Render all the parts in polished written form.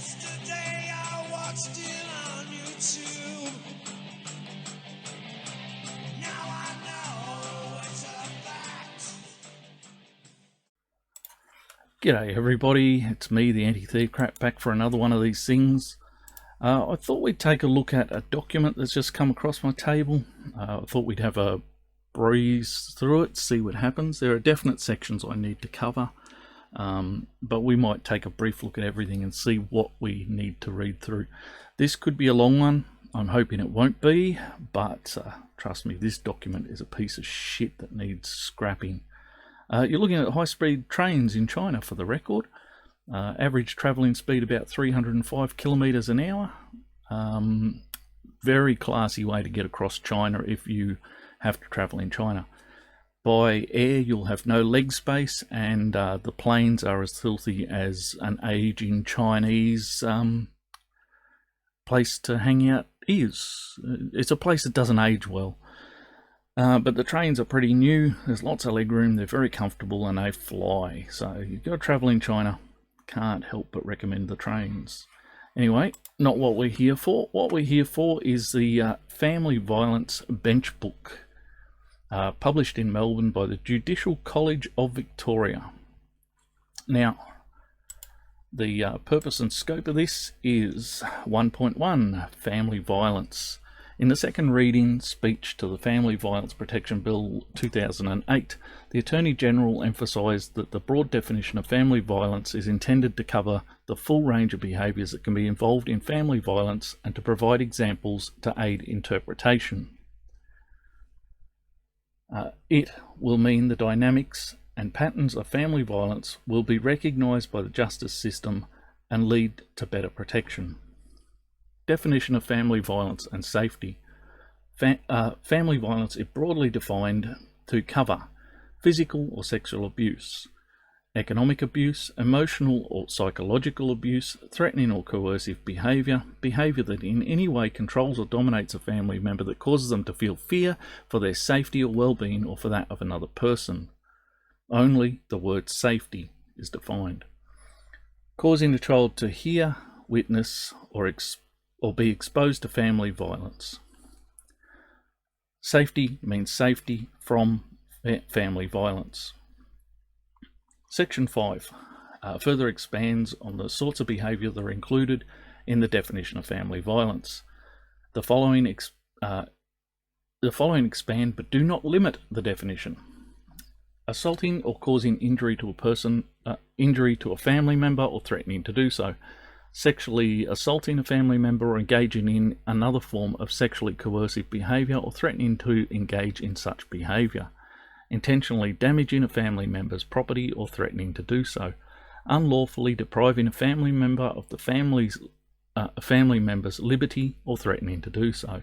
Yesterday I watched it on YouTube. Now I know it's a fact. G'day everybody, it's me, the Anti-Theocrat, back for another one of these things. I thought we'd take a look at a document that's just come across my table. I thought we'd have a breeze through it, see what happens. There are definite sections I need to cover, but we might take a brief look at everything and see what we need to read through. This could be a long one. I'm hoping it won't be, but trust me, this document is a piece of shit that needs scrapping. You're looking at high-speed trains in China, for the record. Average travelling speed about 305 kilometres an hour. Very classy way to get across China if you have to travel in China. By air, you'll have no leg space, and the planes are as filthy as an aging Chinese place to hang out is. It's a place that doesn't age well. But the trains are pretty new, there's lots of legroom, they're very comfortable, and they fly. So you've got to travel in China, can't help but recommend the trains. Anyway, not what we're here for. What we're here for is the Family Violence Bench Book, published in Melbourne by the Judicial College of Victoria. Now, the purpose and scope of this is 1.1, Family Violence. In the second reading speech to the Family Violence Protection Bill 2008, the Attorney-General emphasised that the broad definition of family violence is intended to cover the full range of behaviours that can be involved in family violence and to provide examples to aid interpretation. It will mean the dynamics and patterns of family violence will be recognised by the justice system and lead to better protection. Definition of family violence and safety. Family violence is broadly defined to cover physical or sexual abuse, economic abuse, emotional or psychological abuse, threatening or coercive behaviour, behaviour that in any way controls or dominates a family member that causes them to feel fear for their safety or well-being or for that of another person. Only the word safety is defined. Causing a child to hear, witness, or be exposed to family violence. Safety means safety from family violence. Section 5 further expands on the sorts of behaviour that are included in the definition of family violence. The following expand but do not limit the definition. Assaulting or causing injury to a person, injury to a family member or threatening to do so. Sexually assaulting a family member or engaging in another form of sexually coercive behaviour or threatening to engage in such behaviour. Intentionally damaging a family member's property or threatening to do so. Unlawfully depriving a family member of the family member's liberty or threatening to do so.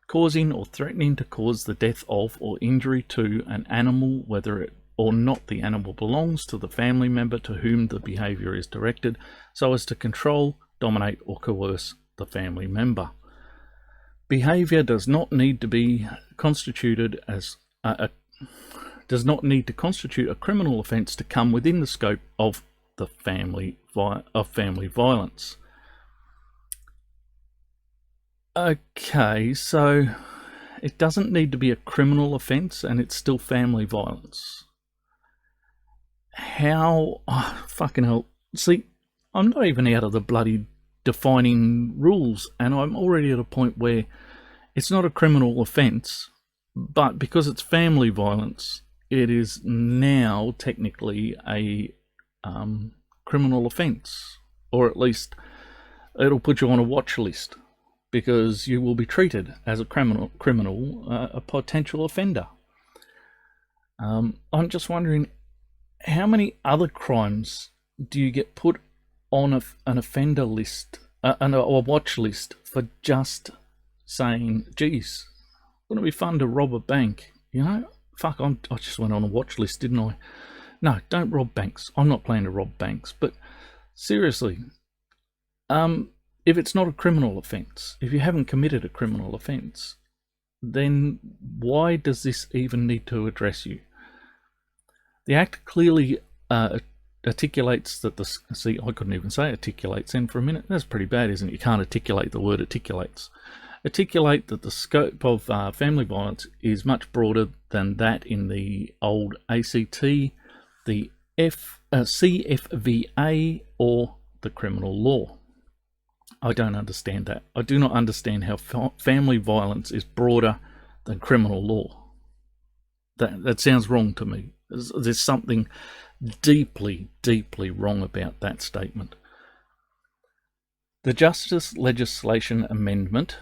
Causing or threatening to cause the death of or injury to an animal, whether it or not the animal belongs to the family member to whom the behaviour is directed, so as to control, dominate or coerce the family member. Behaviour does not need to constitute a criminal offence to come within the scope of the family violence. Okay, so it doesn't need to be a criminal offence and it's still family violence. How? Oh, fucking hell. See, I'm not even out of the bloody defining rules, and I'm already at a point where it's not a criminal offence, but because it's family violence, it is now technically a criminal offence, or at least it'll put you on a watch list because you will be treated as a criminal, a potential offender. I'm just wondering, how many other crimes do you get put on an offender list, a watch list, for just saying, geez, wouldn't it be fun to rob a bank? You know, fuck, I just went on a watch list, didn't I? No, don't rob banks. I'm not planning to rob banks. But seriously, if it's not a criminal offence, if you haven't committed a criminal offence, then why does this even need to address you? The Act clearly articulates that the... See, I couldn't even say articulates then for a minute. That's pretty bad, isn't it? You can't articulate the word articulates. Articulate that the scope of family violence is much broader than that in the old ACT, the CFVA, or the criminal law. I don't understand that. I do not understand how family violence is broader than criminal law. That sounds wrong to me. There's something deeply, deeply wrong about that statement. The Justice Legislation Amendment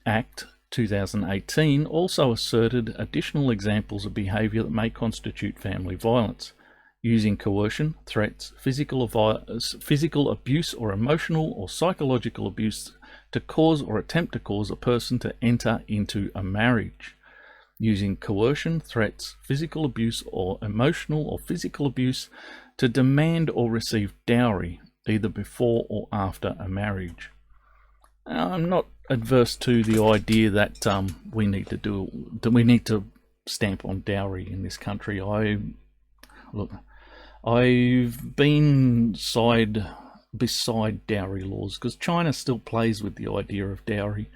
Act 2018 also asserted additional examples of behaviour that may constitute family violence: using coercion, threats, physical abuse or emotional or psychological abuse to cause or attempt to cause a person to enter into a marriage; using coercion, threats, physical abuse or emotional or physical abuse to demand or receive dowry, either before or after a marriage. I'm not adverse to the idea that we need to stamp on dowry in this country. I've been beside dowry laws because China still plays with the idea of dowry,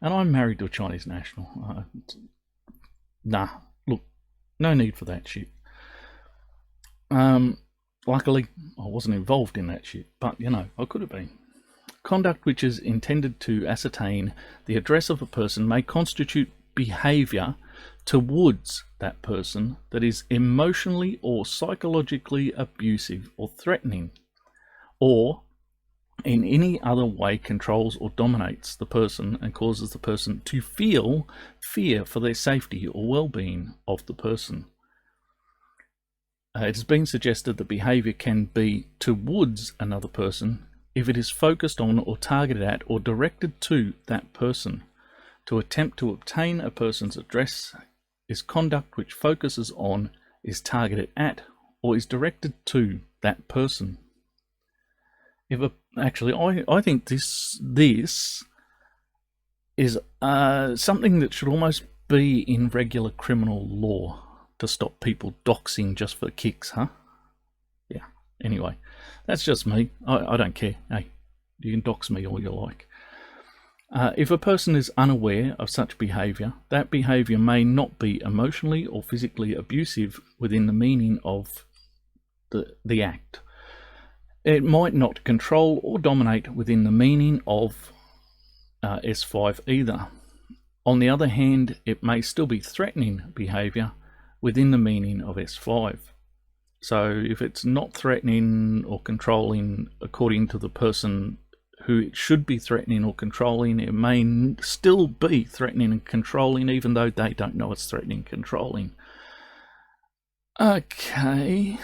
and I'm married to a Chinese national. No need for that shit. Luckily, I wasn't involved in that shit, but I could have been. Conduct which is intended to ascertain the address of a person may constitute behaviour towards that person that is emotionally or psychologically abusive or threatening, or in any other way controls or dominates the person and causes the person to feel fear for their safety or well-being of the person. It has been suggested that behaviour can be towards another person if it is focused on or targeted at or directed to that person. To attempt to obtain a person's address is conduct which focuses on, is targeted at, or is directed to that person. I think this is something that should almost be in regular criminal law to stop people doxing just for kicks, huh? Yeah. Anyway, that's just me. I don't care. Hey, you can dox me all you like. If a person is unaware of such behaviour, that behaviour may not be emotionally or physically abusive within the meaning of the act. It might not control or dominate within the meaning of S5 either. On the other hand, it may still be threatening behaviour within the meaning of S5. So if it's not threatening or controlling according to the person who it should be threatening or controlling, it may still be threatening and controlling even though they don't know it's threatening and controlling. Okay.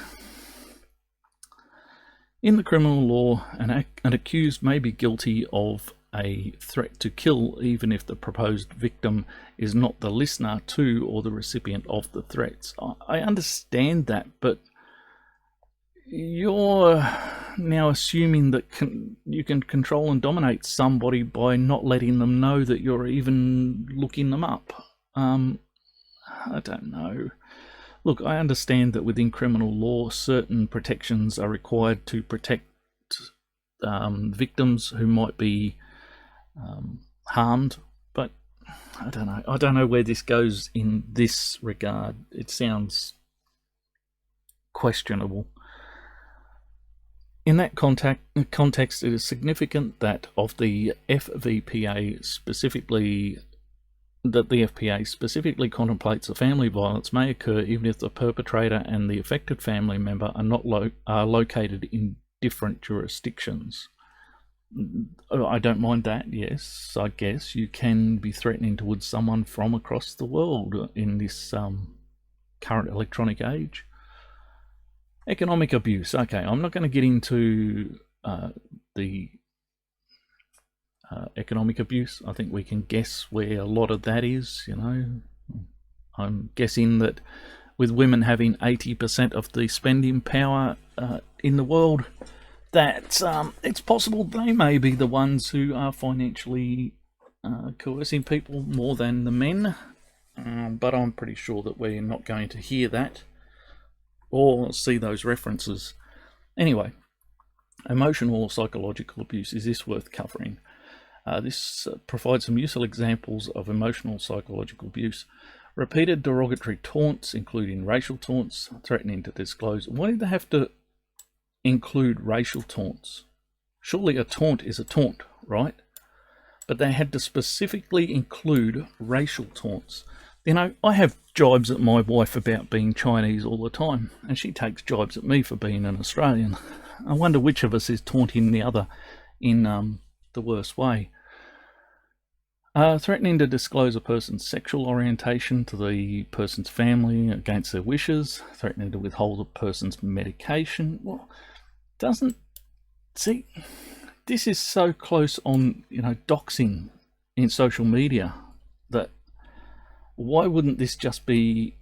In the criminal law, an accused may be guilty of a threat to kill even if the proposed victim is not the listener to or the recipient of the threats. I understand that, but you're now assuming that you can control and dominate somebody by not letting them know that you're even looking them up. I don't know. Look, I understand that within criminal law, certain protections are required to protect victims who might be harmed, but I don't know. I don't know where this goes in this regard. It sounds questionable. In that context, it is significant that of the FVPA specifically, that the FPA specifically contemplates that family violence may occur even if the perpetrator and the affected family member are not located in different jurisdictions. I don't mind that, yes. I guess you can be threatening towards someone from across the world in this current electronic age. Economic abuse. Okay, I'm not going to get into the economic abuse. I think we can guess where a lot of that is, I'm guessing that with women having 80% of the spending power in the world, that it's possible they may be the ones who are financially coercing people more than the men. But I'm pretty sure that we're not going to hear that or see those references Anyway, emotional or psychological abuse, is this worth covering? This provides some useful examples of emotional psychological abuse. Repeated derogatory taunts, including racial taunts, threatening to disclose. Why did they have to include racial taunts? Surely a taunt is a taunt, right? But they had to specifically include racial taunts. You know, I have jibes at my wife about being Chinese all the time, and she takes jibes at me for being an Australian. I wonder which of us is taunting the other in the worst way. Threatening to disclose a person's sexual orientation to the person's family against their wishes. Threatening to withhold a person's medication. Well, see, this is so close on, doxing in social media that why wouldn't this just be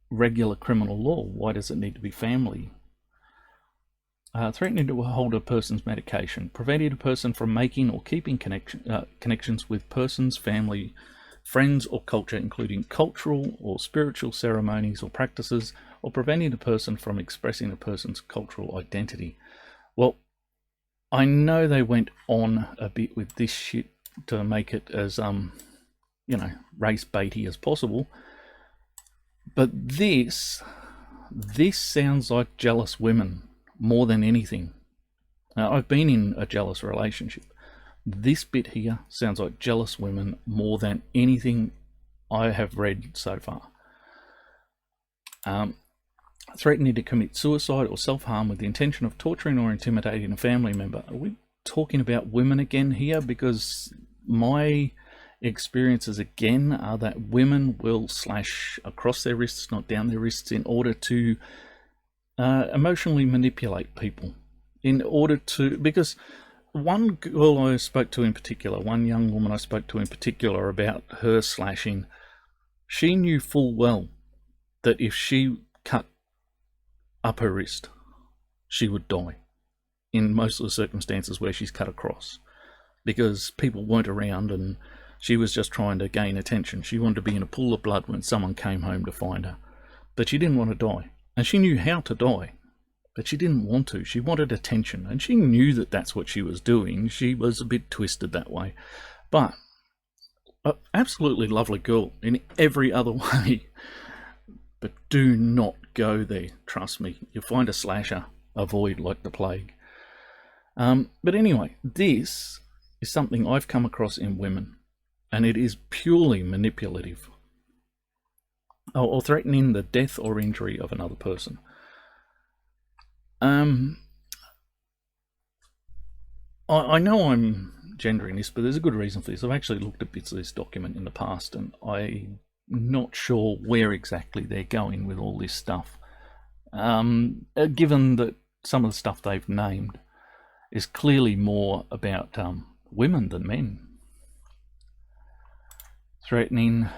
regular criminal law? Why does it need to be family? Threatening to withhold a person's medication, preventing a person from making or keeping connections with persons, family, friends, or culture, including cultural or spiritual ceremonies or practices, or preventing a person from expressing a person's cultural identity. Well, I know they went on a bit with this shit to make it as, race baity as possible, but this sounds like jealous women more than anything. Now, I've been in a jealous relationship. This bit here sounds like jealous women more than anything I have read so far. Threatening to commit suicide or self-harm with the intention of torturing or intimidating a family member. Are we talking about women again here? Because my experiences again are that women will slash across their wrists, not down their wrists, in order to emotionally manipulate people, because one girl I spoke to in particular, one young woman I spoke to in particular about her slashing, she knew full well that if she cut up her wrist, she would die in most of the circumstances where she's cut across, because people weren't around and she was just trying to gain attention. She wanted to be in a pool of blood when someone came home to find her, but she didn't want to die. And she knew how to die, but she didn't want to. She wanted attention, and she knew that that's what she was doing. She was a bit twisted that way. But an absolutely lovely girl in every other way. But do not go there, trust me. You'll find a slasher, avoid like the plague. But anyway, this is something I've come across in women, and it is purely manipulative. Or threatening the death or injury of another person. I know I'm gendering this, but there's a good reason for this. I've actually looked at bits of this document in the past, and I'm not sure where exactly they're going with all this stuff. Given that some of the stuff they've named is clearly more about women than men. Threatening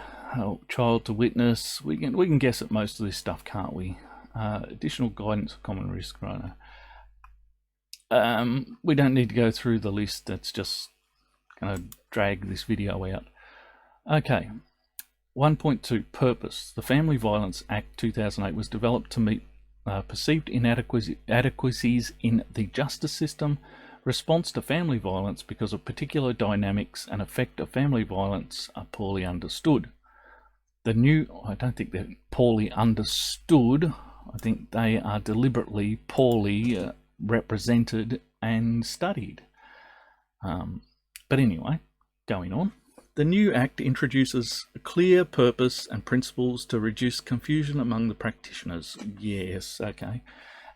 child to witness. We can guess at most of this stuff, can't we? Additional guidance of common risk. Right? We don't need to go through the list. That's just going to drag this video out. Okay. 1.2 Purpose. The Family Violence Act 2008 was developed to meet perceived inadequacies in the justice system, response to family violence because of particular dynamics and effect of family violence are poorly understood. I don't think they're poorly understood. I think they are deliberately poorly represented and studied. But anyway, going on. The new Act introduces a clear purpose and principles to reduce confusion among the practitioners. Yes, okay.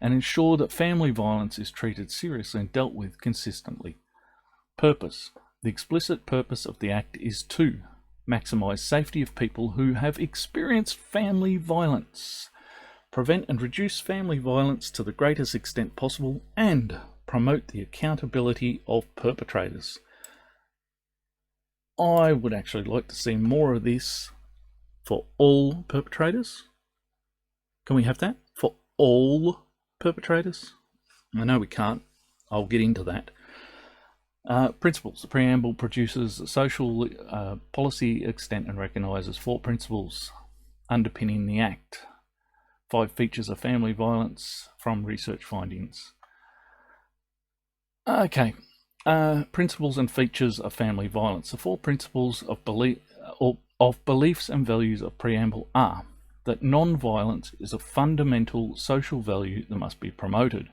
And ensure that family violence is treated seriously and dealt with consistently. Purpose. The explicit purpose of the Act is to maximise safety of people who have experienced family violence, prevent and reduce family violence to the greatest extent possible, and promote the accountability of perpetrators. I would actually like to see more of this for all perpetrators. Can we have that? For all perpetrators? I know we can't. I'll get into that. Principles. The preamble produces social policy extent and recognises 4 principles underpinning the Act. 5 features of family violence from research findings. Okay. Principles and features of family violence. The four principles of beliefs and values of preamble are that non-violence is a fundamental social value that must be promoted,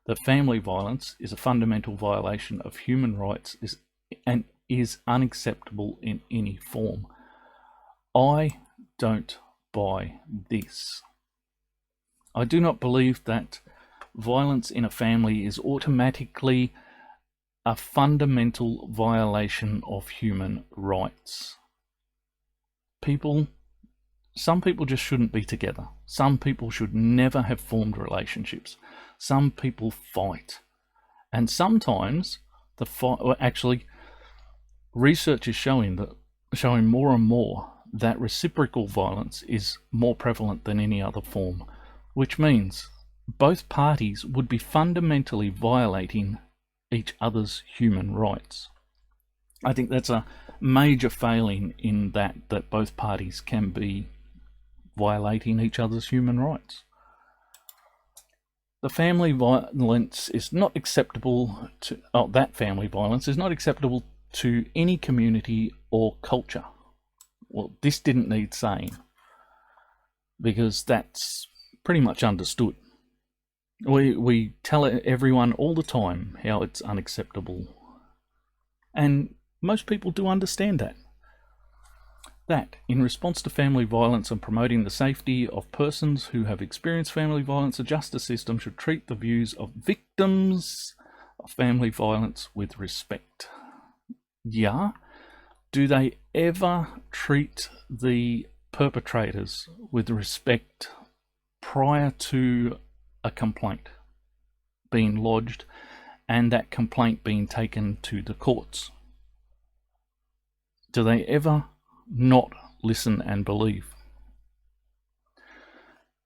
that family violence is a fundamental violation of human rights and is unacceptable in any form. I don't buy this. I do not believe that violence in a family is automatically a fundamental violation of human rights. Some people just shouldn't be together. Some people should never have formed relationships. Some people fight. And sometimes the fight, actually, research is showing more and more that reciprocal violence is more prevalent than any other form, which means both parties would be fundamentally violating each other's human rights. I think that's a major failing in that both parties can be violating each other's human rights. The family violence is not acceptable that family violence is not acceptable to any community or culture. Well, this didn't need saying, because that's pretty much understood. We tell everyone all the time how it's unacceptable, and most people do understand that. That, in response to family violence and promoting the safety of persons who have experienced family violence, the justice system should treat the views of victims of family violence with respect. Yeah? Do they ever treat the perpetrators with respect prior to a complaint being lodged and that complaint being taken to the courts? Do they ever not listen and believe?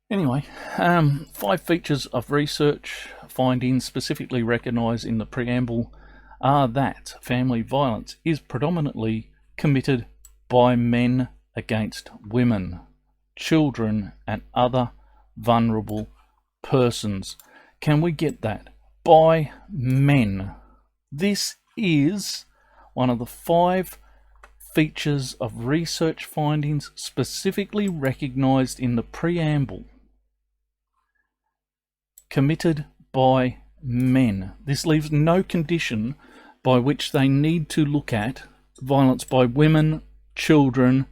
Anyway, 5 features of research findings specifically recognised in the preamble are that family violence is predominantly committed by men against women, children, and other vulnerable persons. Can we get that? By men. This is one of the 5 features of research findings specifically recognised in the preamble. Committed by men. This leaves no condition by which they need to look at violence by women, children,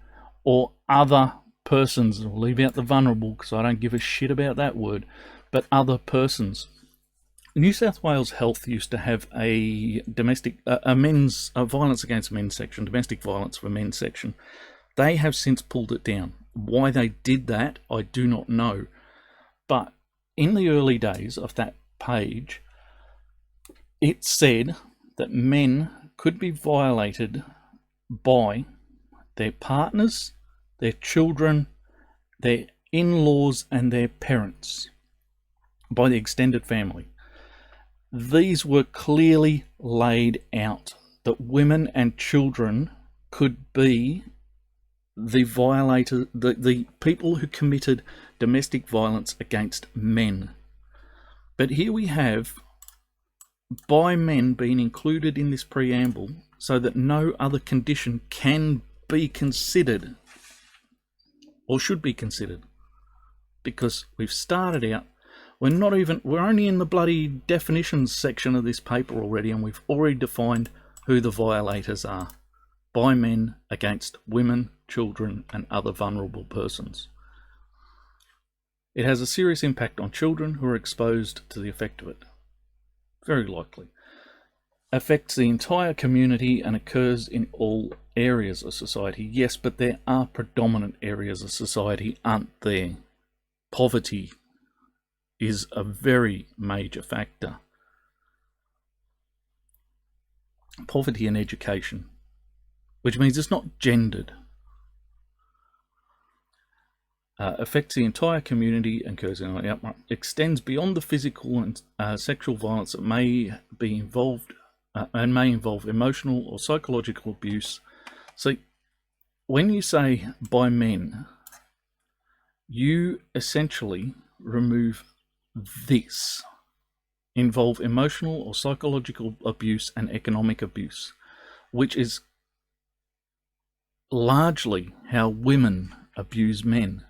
or other persons. I'll leave out the vulnerable because I don't give a shit about that word, but other persons. New South Wales Health used to have a men's violence against men section, domestic violence for men section. They have since pulled it down. Why they did that, I do not know. But in the early days of that page, it said that men could be violated by their partners, their children, their in-laws, and their parents, by the extended family. These were clearly laid out, that women and children could be the violator, the people who committed domestic violence against men. But here we have by men being included in this preamble so that no other condition can be considered or should be considered, because we've started out, we're only in the bloody definitions section of this paper already, and we've already defined who the violators are. By men against women, children, and other vulnerable persons. It has a serious impact on children who are exposed to the effect of it. Very likely. Affects the entire community and occurs in all areas of society. Yes, but there are predominant areas of society, aren't there? Poverty is a very major factor. Poverty and education, which means it's not gendered. Affects the entire community and extends beyond the physical and sexual violence that may be involved and may involve emotional or psychological abuse. See, when you say by men, you essentially remove this. involve emotional or psychological abuse and economic abuse, which is largely how women abuse men.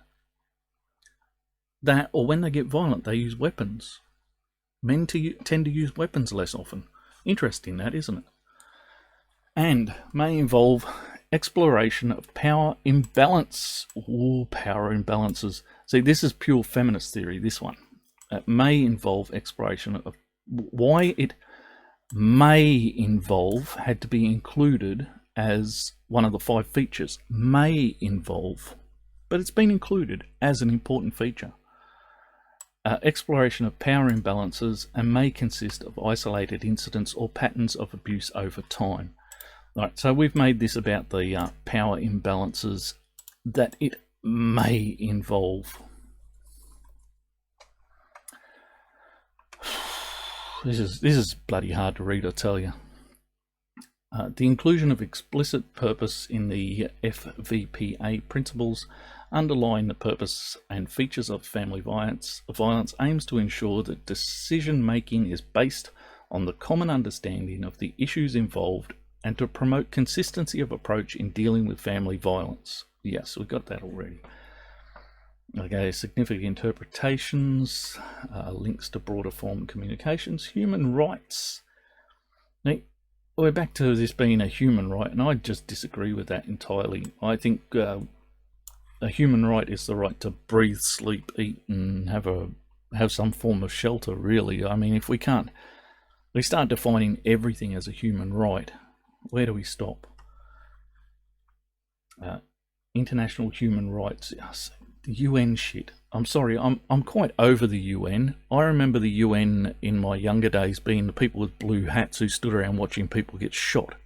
That, or when they get violent, they use weapons. Men tend to use weapons less often. Interesting, that, isn't it? And may involve exploration of power imbalance. Ooh, power imbalances. See, this is pure feminist theory, this one. It may involve exploration of why it may involve had to be included as one of the 5 features. May involve, but it's been included as an important feature. Exploration of power imbalances and may consist of isolated incidents or patterns of abuse over time. Right, so we've made this about the power imbalances that it may involve. This is bloody hard to read, I tell you. The inclusion of explicit purpose in the FVPA principles underlying the purpose and features of family violence aims to ensure that decision making is based on the common understanding of the issues involved and to promote consistency of approach in dealing with family violence. Yes, we got that already. Okay, significant interpretations, links to broader form communications, human rights. Now, we're back to this being a human right, and I just disagree with that entirely. I think a human right is the right to breathe, sleep, eat, and have some form of shelter, really. I mean, if we start defining everything as a human right, where do we stop? International human rights, the UN shit. I'm sorry, I'm quite over the UN. I remember the UN in my younger days being the people with blue hats who stood around watching people get shot.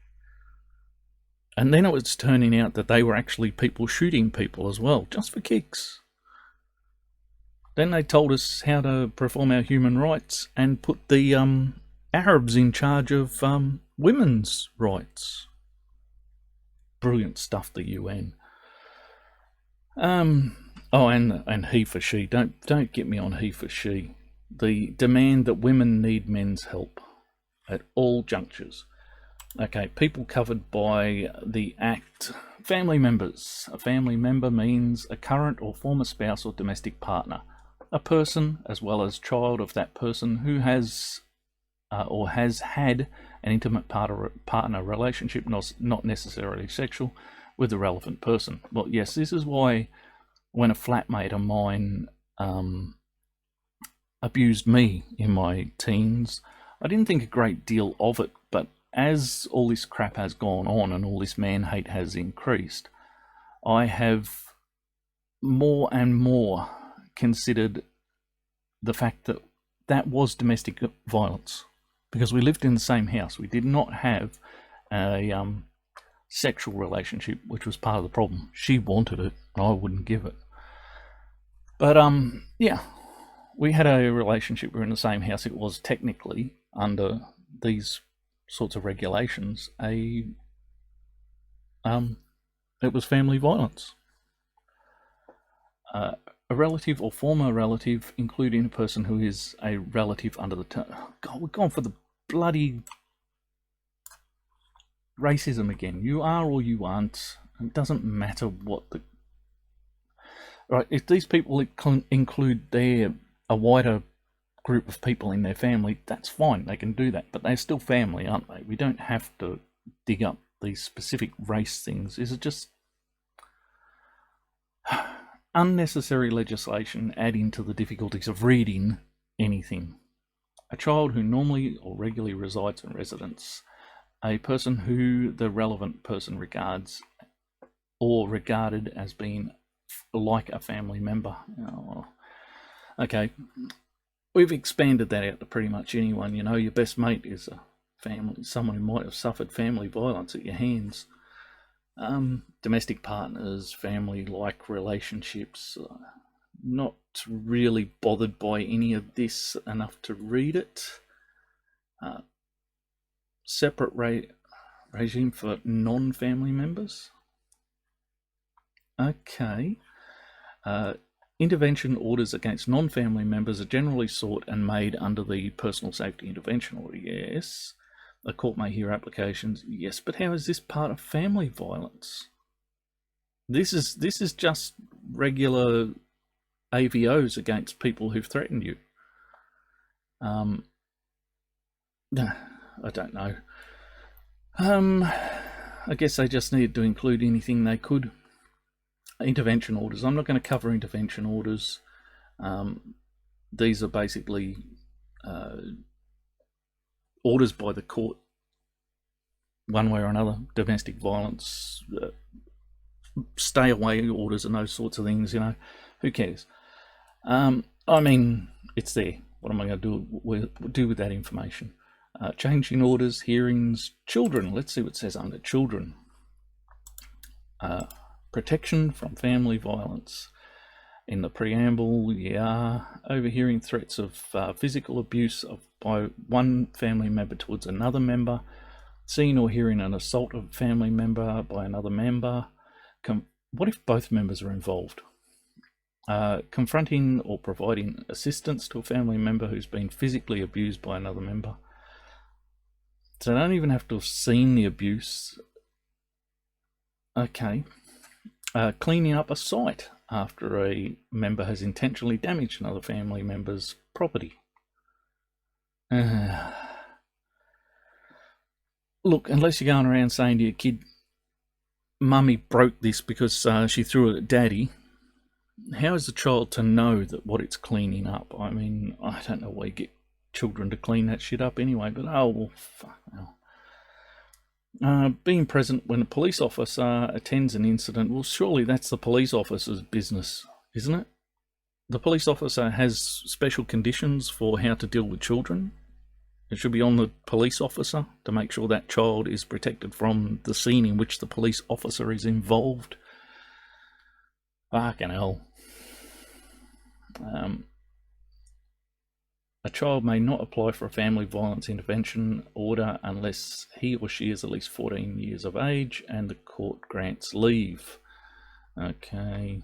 And then it was turning out that they were actually people shooting people as well, just for kicks. Then they told us how to perform our human rights and put the Arabs in charge of women's rights. Brilliant stuff, the UN. Oh, and he for she. Don't get me on he for she. The demand that women need men's help at all junctures. Okay, people covered by the Act. Family members. A family member means a current or former spouse or domestic partner. A person, as well as child of that person who has or has had an intimate partner relationship, not necessarily sexual, with the relevant person. Well, yes, this is why when a flatmate of mine abused me in my teens, I didn't think a great deal of it, but as all this crap has gone on and all this man hate has increased, I have more and more considered the fact that that was domestic violence, because we lived in the same house. We did not have a sexual relationship, which was part of the problem. She wanted it, and I wouldn't give it. But yeah, we had a relationship. We were in the same house. It was technically, under these sorts of regulations, it was family violence. A relative or former relative, including a person who is a relative under the term. God, we're going for the bloody racism again. You are or you aren't. It doesn't matter what the... Right, if these people include a wider group of people in their family, that's fine. They can do that. But they're still family, aren't they? We don't have to dig up these specific race things. Is it just unnecessary legislation adding to the difficulties of reading anything? A child who normally or regularly resides in residence, a person who the relevant person regards or regarded as being like a family member. Oh, okay, we've expanded that out to pretty much anyone. You know, your best mate is a family, someone who might have suffered family violence at your hands. Domestic partners, family-like relationships. Not really bothered by any of this enough to read it. Separate regime for non-family members. Okay. Intervention orders against non-family members are generally sought and made under the Personal Safety Intervention Order. Yes. The court may hear applications. Yes, but how is this part of family violence? This is just regular AVOs against people who've threatened you. I don't know. I guess they just needed to include anything they could. Intervention orders. I'm not going to cover intervention orders. These are basically orders by the court, one way or another. Domestic violence, stay away orders and those sorts of things, you know. Who cares? I mean, it's there. What am I going to do with that information? Changing orders, hearings, children. Let's see what it says under children. Protection from family violence. In the preamble, overhearing threats of physical abuse by one family member towards another member, seeing or hearing an assault of a family member by another member. What if both members are involved? Confronting or providing assistance to a family member who's been physically abused by another member. So they don't even have to have seen the abuse. Okay. Cleaning up a site after a member has intentionally damaged another family member's property. Look, unless you're going around saying to your kid, Mummy broke this because she threw it at Daddy, how is the child to know that what it's cleaning up? I mean, I don't know why you get children to clean that shit up anyway, but oh, well, fuck no. Being present when a police officer attends an incident, well, surely that's the police officer's business, isn't it? The police officer has special conditions for how to deal with children. It should be on the police officer to make sure that child is protected from the scene in which the police officer is involved. Fucking hell. A child may not apply for a family violence intervention order unless he or she is at least 14 years of age and the court grants leave. Okay.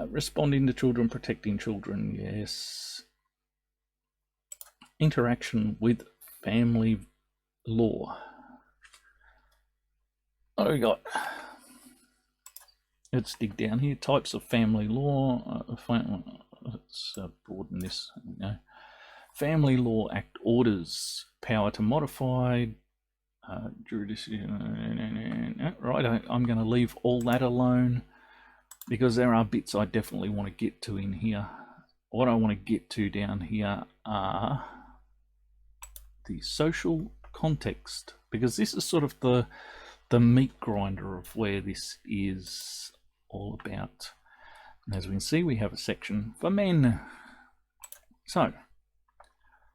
Responding to children, protecting children, yes. Interaction with family law. What do we got? Let's dig down here. Types of family law. Let's broaden this. Family Law Act orders. Power to modify. Right, I'm going to leave all that alone because there are bits I definitely want to get to in here. What I want to get to down here are the social context, because this is sort of the meat grinder of where this is all about. And as we can see, we have a section for men. So,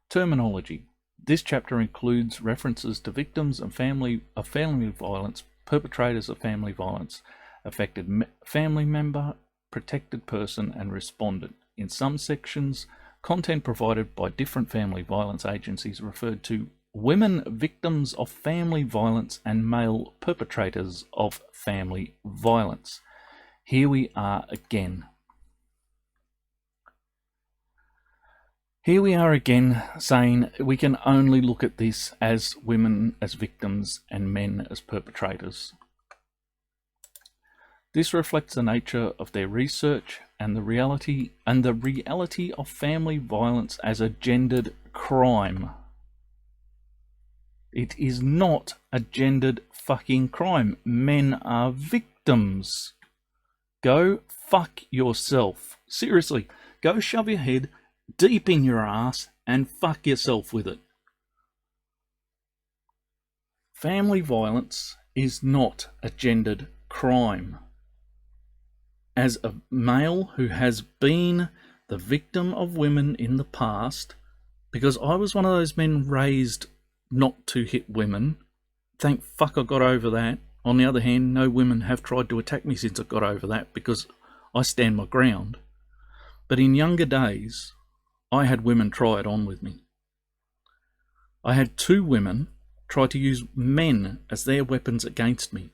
terminology. This chapter includes references to victims of family violence, perpetrators of family violence, affected family member, protected person, and respondent. In some sections, content provided by different family violence agencies referred to women victims of family violence and male perpetrators of family violence. Here we are again. Here we are again saying we can only look at this as women as victims and men as perpetrators. This reflects the nature of their research and the reality of family violence as a gendered crime. It is not a gendered fucking crime. Men are victims. Go fuck yourself. Seriously, go shove your head deep in your ass and fuck yourself with it. Family violence is not a gendered crime. As a male who has been the victim of women in the past, because I was one of those men raised not to hit women, thank fuck I got over that. On the other hand, no women have tried to attack me since I got over that because I stand my ground. But in younger days, I had women try it on with me. I had 2 women try to use men as their weapons against me.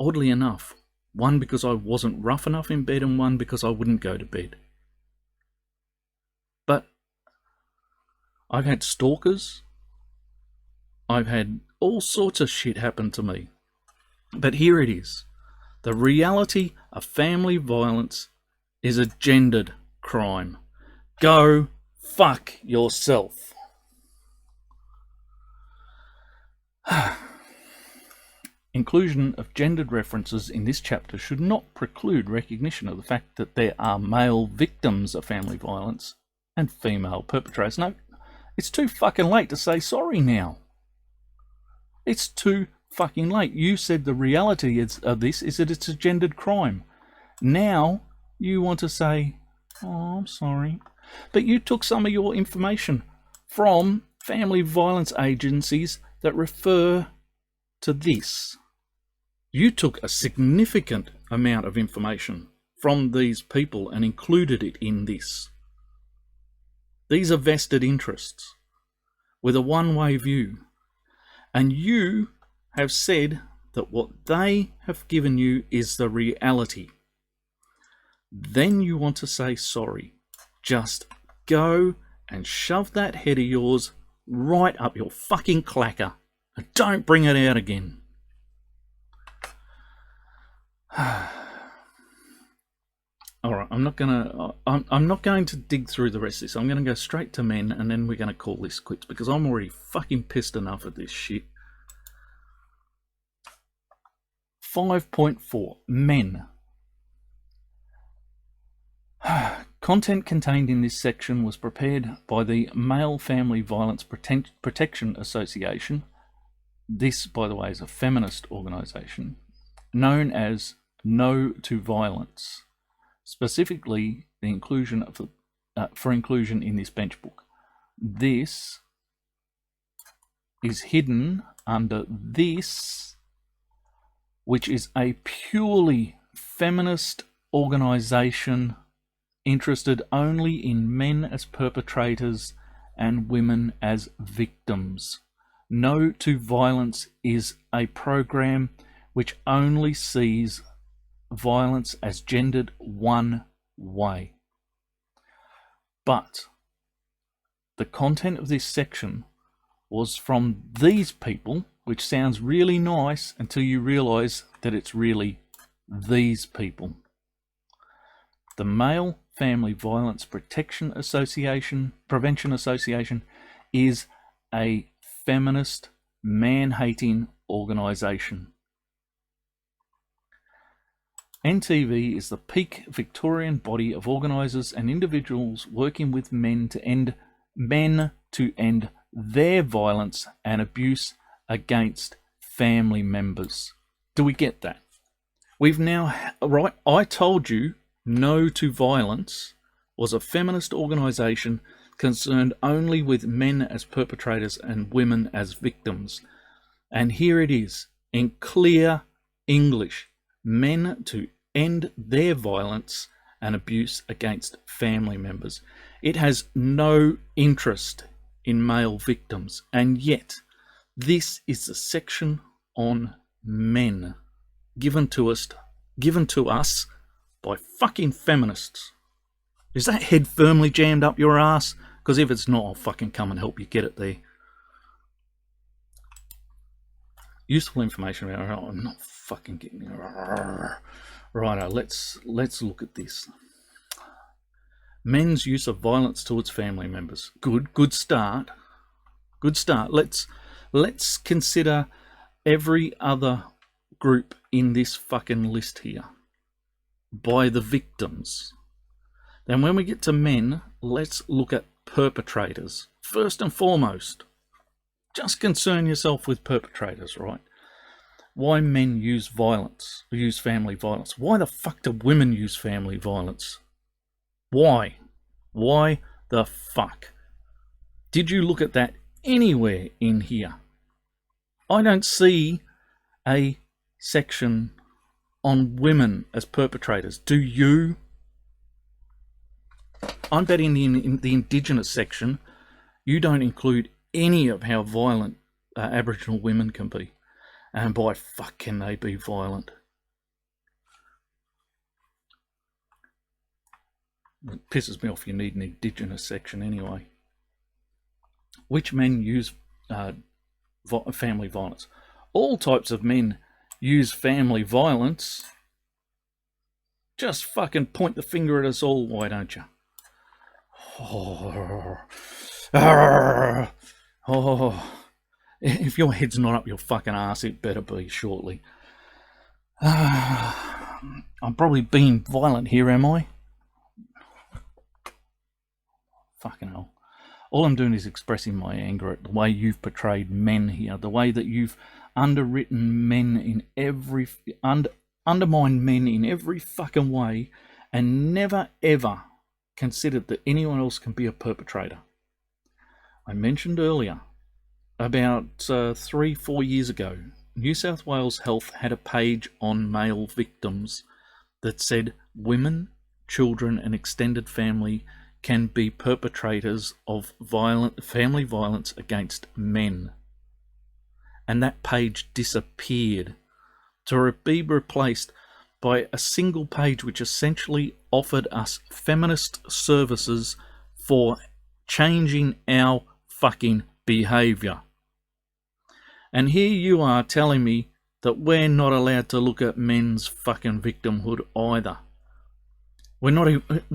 Oddly enough, One because I wasn't rough enough in bed, and one because I wouldn't go to bed. But I've had stalkers. I've had all sorts of shit happen to me. But here it is. The reality of family violence is a gendered crime. Go fuck yourself. Inclusion of gendered references in this chapter should not preclude recognition of the fact that there are male victims of family violence and female perpetrators. No, it's too fucking late to say sorry now. It's too fucking late. You said the reality of this is that it's a gendered crime. Now you want to say, oh, I'm sorry. But you took some of your information from family violence agencies that refer to this. You took a significant amount of information from these people and included it in this. These are vested interests with a one-way view. And you have said that what they have given you is the reality. Then you want to say sorry. Just go and shove that head of yours right up your fucking clacker and don't bring it out again. All right, I'm not going to dig through the rest of this. I'm going to go straight to men, and then we're going to call this quits because I'm already fucking pissed enough at this shit. 5.4 Men. Content contained in this section was prepared by the Male Family Violence Protection Association. This, by the way, is a feminist organisation known as No to Violence. Specifically, the inclusion of for inclusion in this bench book. This is hidden under this, which is a purely feminist organisation interested only in men as perpetrators and women as victims. No to Violence is a program which only sees violence as gendered one way. But the content of this section was from these people, which sounds really nice until you realise that it's really these people. The Male Family Violence Prevention Association is a feminist, man-hating organisation. NTV is the peak Victorian body of organisers and individuals working with men to end their violence and abuse against family members. Do we get that? We've now, right, I told you No to Violence was a feminist organisation concerned only with men as perpetrators and women as victims. And here it is, in clear English. Men to end their violence and abuse against family members. It has no interest in male victims, and yet this is the section on men given to us by fucking feminists. Is that head firmly jammed up your ass? Because if it's not, I'll fucking come and help you get it there. Useful information about, oh, I'm not fucking getting it. Righto, let's look at this. Men's use of violence towards family members. Good start. Good start. Let's consider every other group in this fucking list here by the victims. Then when we get to men, let's look at perpetrators. First and foremost, just concern yourself with perpetrators, right? Why men use violence, use family violence. Why the fuck do women use family violence? Why? Why the fuck? Did you look at that anywhere in here? I don't see a section on women as perpetrators. Do you? I'm betting in the Indigenous section, you don't include any of how violent Aboriginal women can be. And by fuck can they be violent. It pisses me off you need an Indigenous section anyway. Which men use family violence? All types of men use family violence. Just fucking point the finger at us all, why don't you? If your head's not up your fucking ass, it better be shortly. I'm probably being violent here, am I? Fucking hell. All I'm doing is expressing my anger at the way you've portrayed men here, the way that you've underwritten men in every... undermined men in every fucking way, and never ever considered that anyone else can be a perpetrator. I mentioned earlier, about 3-4 years ago, New South Wales Health had a page on male victims that said women, children and extended family can be perpetrators of family violence against men. And that page disappeared to be replaced by a single page which essentially offered us feminist services for changing our fucking behaviour. And here you are telling me that we're not allowed to look at men's fucking victimhood either. We're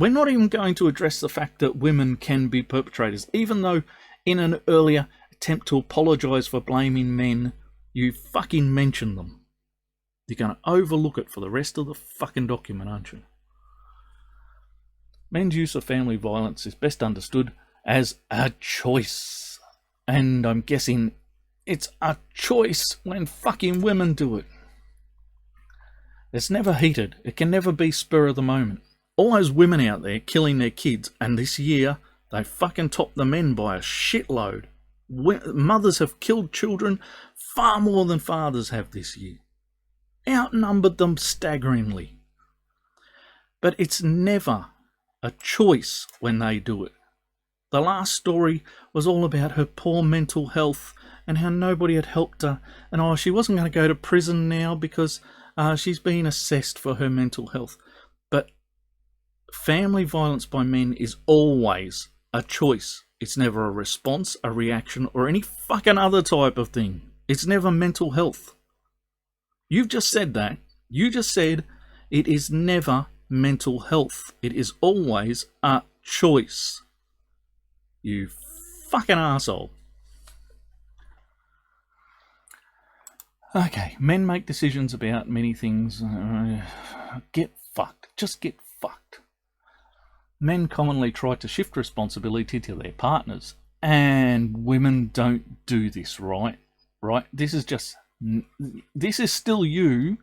not even going to address the fact that women can be perpetrators, even though in an earlier attempt to apologise for blaming men, you fucking mentioned them. You're going to overlook it for the rest of the fucking document, aren't you? Men's use of family violence is best understood as a choice. And I'm guessing it's a choice when fucking women do it. It's never heated. It can never be spur of the moment. All those women out there killing their kids, and this year they fucking topped the men by a shitload. Mothers have killed children far more than fathers have this year. Outnumbered them staggeringly. But it's never a choice when they do it. The last story was all about her poor mental health and how nobody had helped her, and she wasn't going to go to prison now because she's been assessed for her mental health. But family violence by men is always a choice. It's never a response, a reaction, or any fucking other type of thing. It's never mental health. You've just said that. You just said it is never mental health. It is always a choice. You fucking arsehole. Okay, men make decisions about many things. Get fucked. Just get fucked. Men commonly try to shift responsibility to their partners, and women don't do this, right? Right? This is still you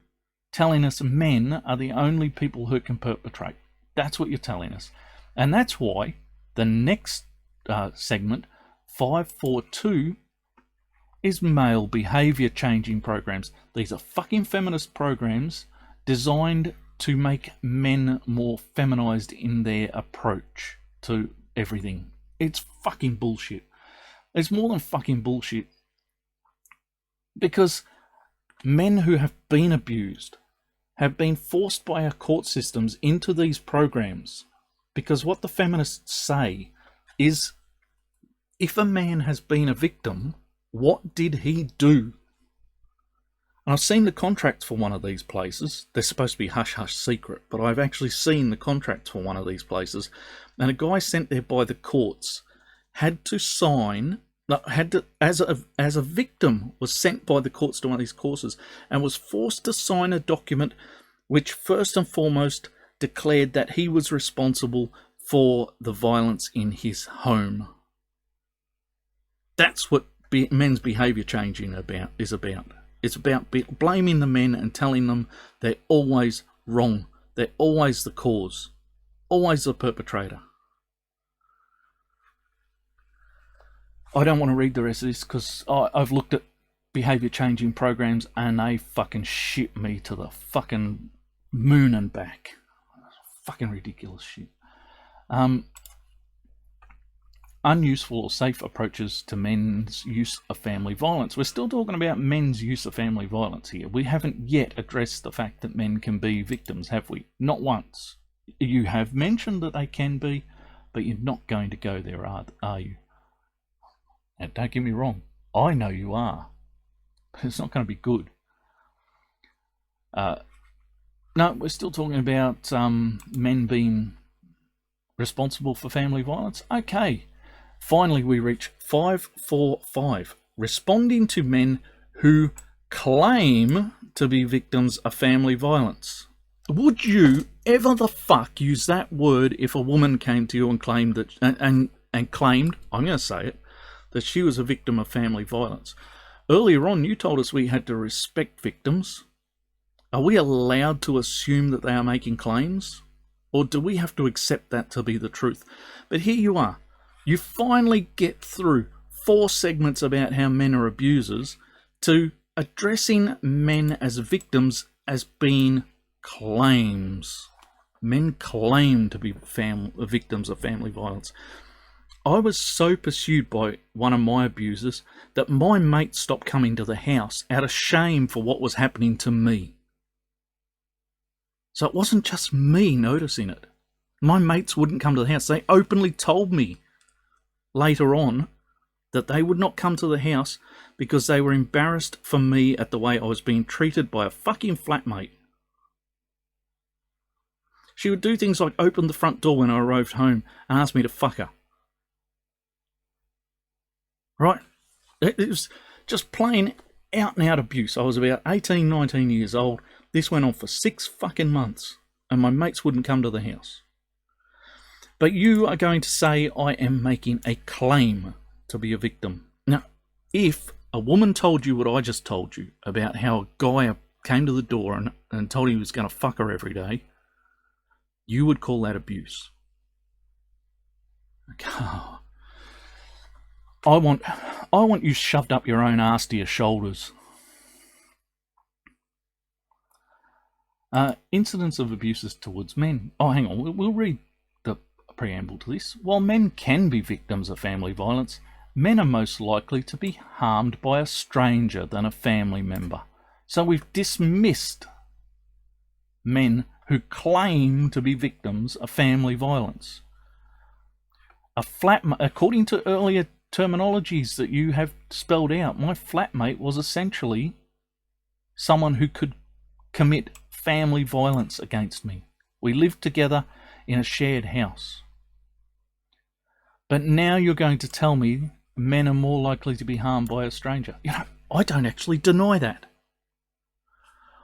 telling us men are the only people who can perpetrate. That's what you're telling us. And that's why the next segment, 542, is male behaviour changing programs. These are fucking feminist programs designed to make men more feminized in their approach to everything. It's fucking bullshit. It's more than fucking bullshit. Because men who have been abused have been forced by our court systems into these programs. Because what the feminists say is, if a man has been a victim, what did he do? And I've seen the contracts for one of these places. They're supposed to be hush-hush secret, but I've actually seen the contracts for one of these places. And a guy sent there by the courts had to sign, as a victim, was sent by the courts to one of these courses and was forced to sign a document which first and foremost declared that he was responsible for the violence in his home. That's what men's behaviour changing is about. It's about blaming the men and telling them they're always wrong. They're always the cause. Always the perpetrator. I don't want to read the rest of this because I've looked at behaviour changing programs and they fucking shit me to the fucking moon and back. Fucking ridiculous shit. Unuseful or safe approaches to men's use of family violence. We're still talking about men's use of family violence here. We haven't yet addressed the fact that men can be victims, have we? Not once. You have mentioned that they can be, but you're not going to go there, are you? And don't get me wrong, I know you are. It's not going to be good. No, we're still talking about men being responsible for family violence. Okay, finally we reach 545. Responding to men who claim to be victims of family violence. Would you ever the fuck use that word if a woman came to you and claimed that, and claimed, I'm going to say it, that she was a victim of family violence? Earlier on, you told us we had to respect victims. Are we allowed to assume that they are making claims? Or do we have to accept that to be the truth? But here you are. You finally get through 4 segments about how men are abusers to addressing men as victims as being claims. Men claim to be victims of family violence. I was so pursued by one of my abusers that my mate stopped coming to the house out of shame for what was happening to me. So it wasn't just me noticing it. My mates wouldn't come to the house. They openly told me later on that they would not come to the house because they were embarrassed for me at the way I was being treated by a fucking flatmate. She would do things like open the front door when I arrived home and ask me to fuck her. Right? It was just plain out and out abuse. I was about 18, 19 years old. This went on for 6 fucking months and my mates wouldn't come to the house. But you are going to say I am making a claim to be a victim. Now, if a woman told you what I just told you about how a guy came to the door and told him he was going to fuck her every day, you would call that abuse. I want you shoved up your own ass to your shoulders. Incidents of abuses towards men. Oh, hang on. We'll read the preamble to this. While men can be victims of family violence, men are most likely to be harmed by a stranger than a family member. So we've dismissed men who claim to be victims of family violence. According to earlier terminologies that you have spelled out, my flatmate was essentially someone who could commit family violence against me. We lived together in a shared house. But now you're going to tell me men are more likely to be harmed by a stranger. You know, I don't actually deny that.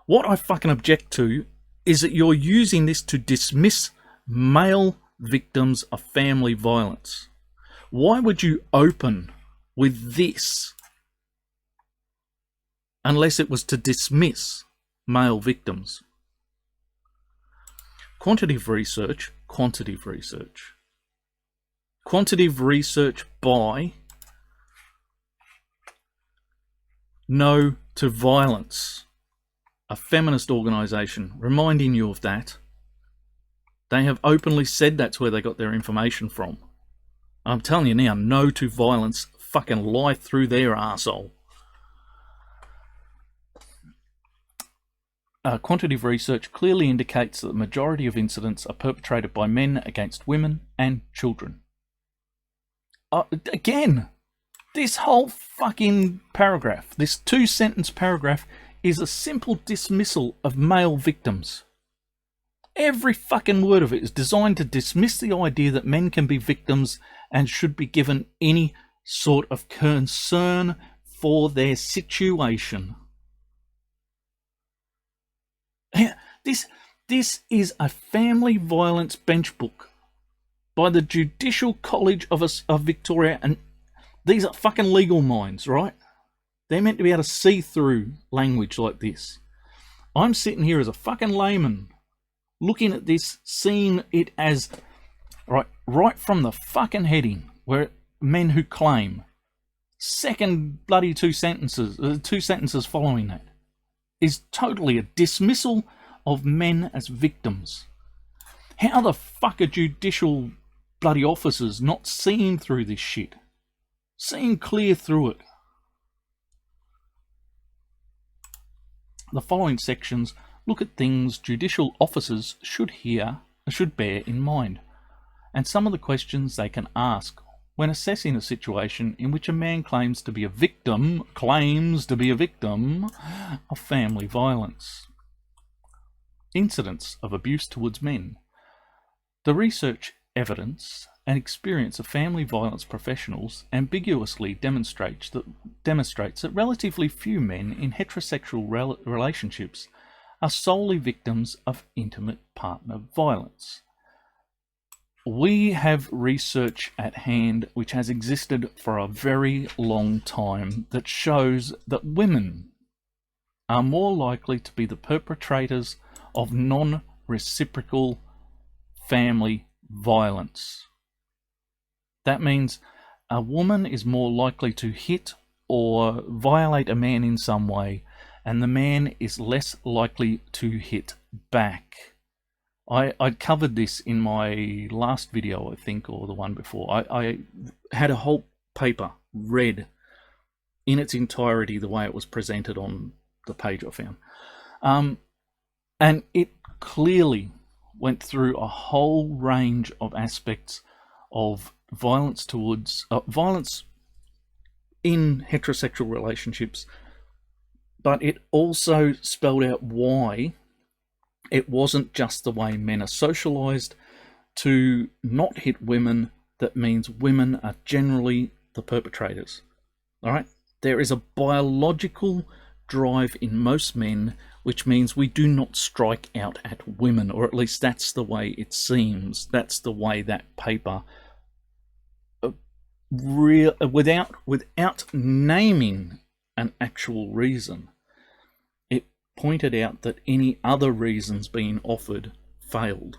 What I fucking object to is that you're using this to dismiss male victims of family violence. Why would you open with this unless it was to dismiss male victims? Quantitative research by No to Violence, a feminist organisation, reminding you of that. They have openly said that's where they got their information from. I'm telling you now, No to Violence fucking lie through their arsehole. Quantitative research clearly indicates that the majority of incidents are perpetrated by men against women and children. Again, this whole fucking paragraph, this 2-sentence paragraph, is a simple dismissal of male victims. Every fucking word of it is designed to dismiss the idea that men can be victims and should be given any sort of concern for their situation. This is a family violence bench book by the Judicial College of Victoria, and these are fucking legal minds, right? They're meant to be able to see through language like this. I'm sitting here as a fucking layman, looking at this, seeing it as right from the fucking heading, where men who claim, second bloody 2 sentences following that, is totally a dismissal of men as victims. How the fuck are judicial bloody officers not seeing through this shit? Seeing clear through it. The following sections look at things judicial officers should hear should bear in mind, and some of the questions they can ask when assessing a situation in which a man claims to be a victim of family violence. Incidents of abuse towards men. The research, evidence, and experience of family violence professionals ambiguously demonstrates that relatively few men in heterosexual relationships are solely victims of intimate partner violence. We have research at hand which has existed for a very long time that shows that women are more likely to be the perpetrators of non-reciprocal family violence. That means a woman is more likely to hit or violate a man in some way, and the man is less likely to hit back. I covered this in my last video, I think, or the one before. I had a whole paper read in its entirety the way it was presented on the page I found. And it clearly went through a whole range of aspects of violence towards violence in heterosexual relationships, but it also spelled out why it wasn't just the way men are socialized to not hit women that means women are generally the perpetrators. All right, there is a biological drive in most men which means we do not strike out at women, or at least that's the way it seems. That's the way that paper without naming an actual reason, it pointed out that any other reasons being offered failed.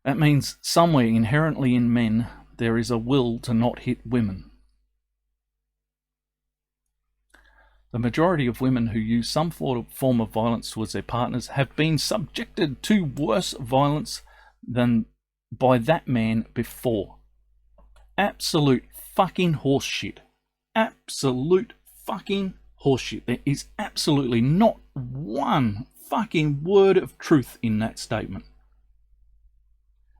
That means somewhere inherently in men there is a will to not hit women. The majority of women who use some form of violence towards their partners have been subjected to worse violence than by that man before. Absolute fucking horseshit. Absolute fucking horseshit. There is absolutely not one fucking word of truth in that statement.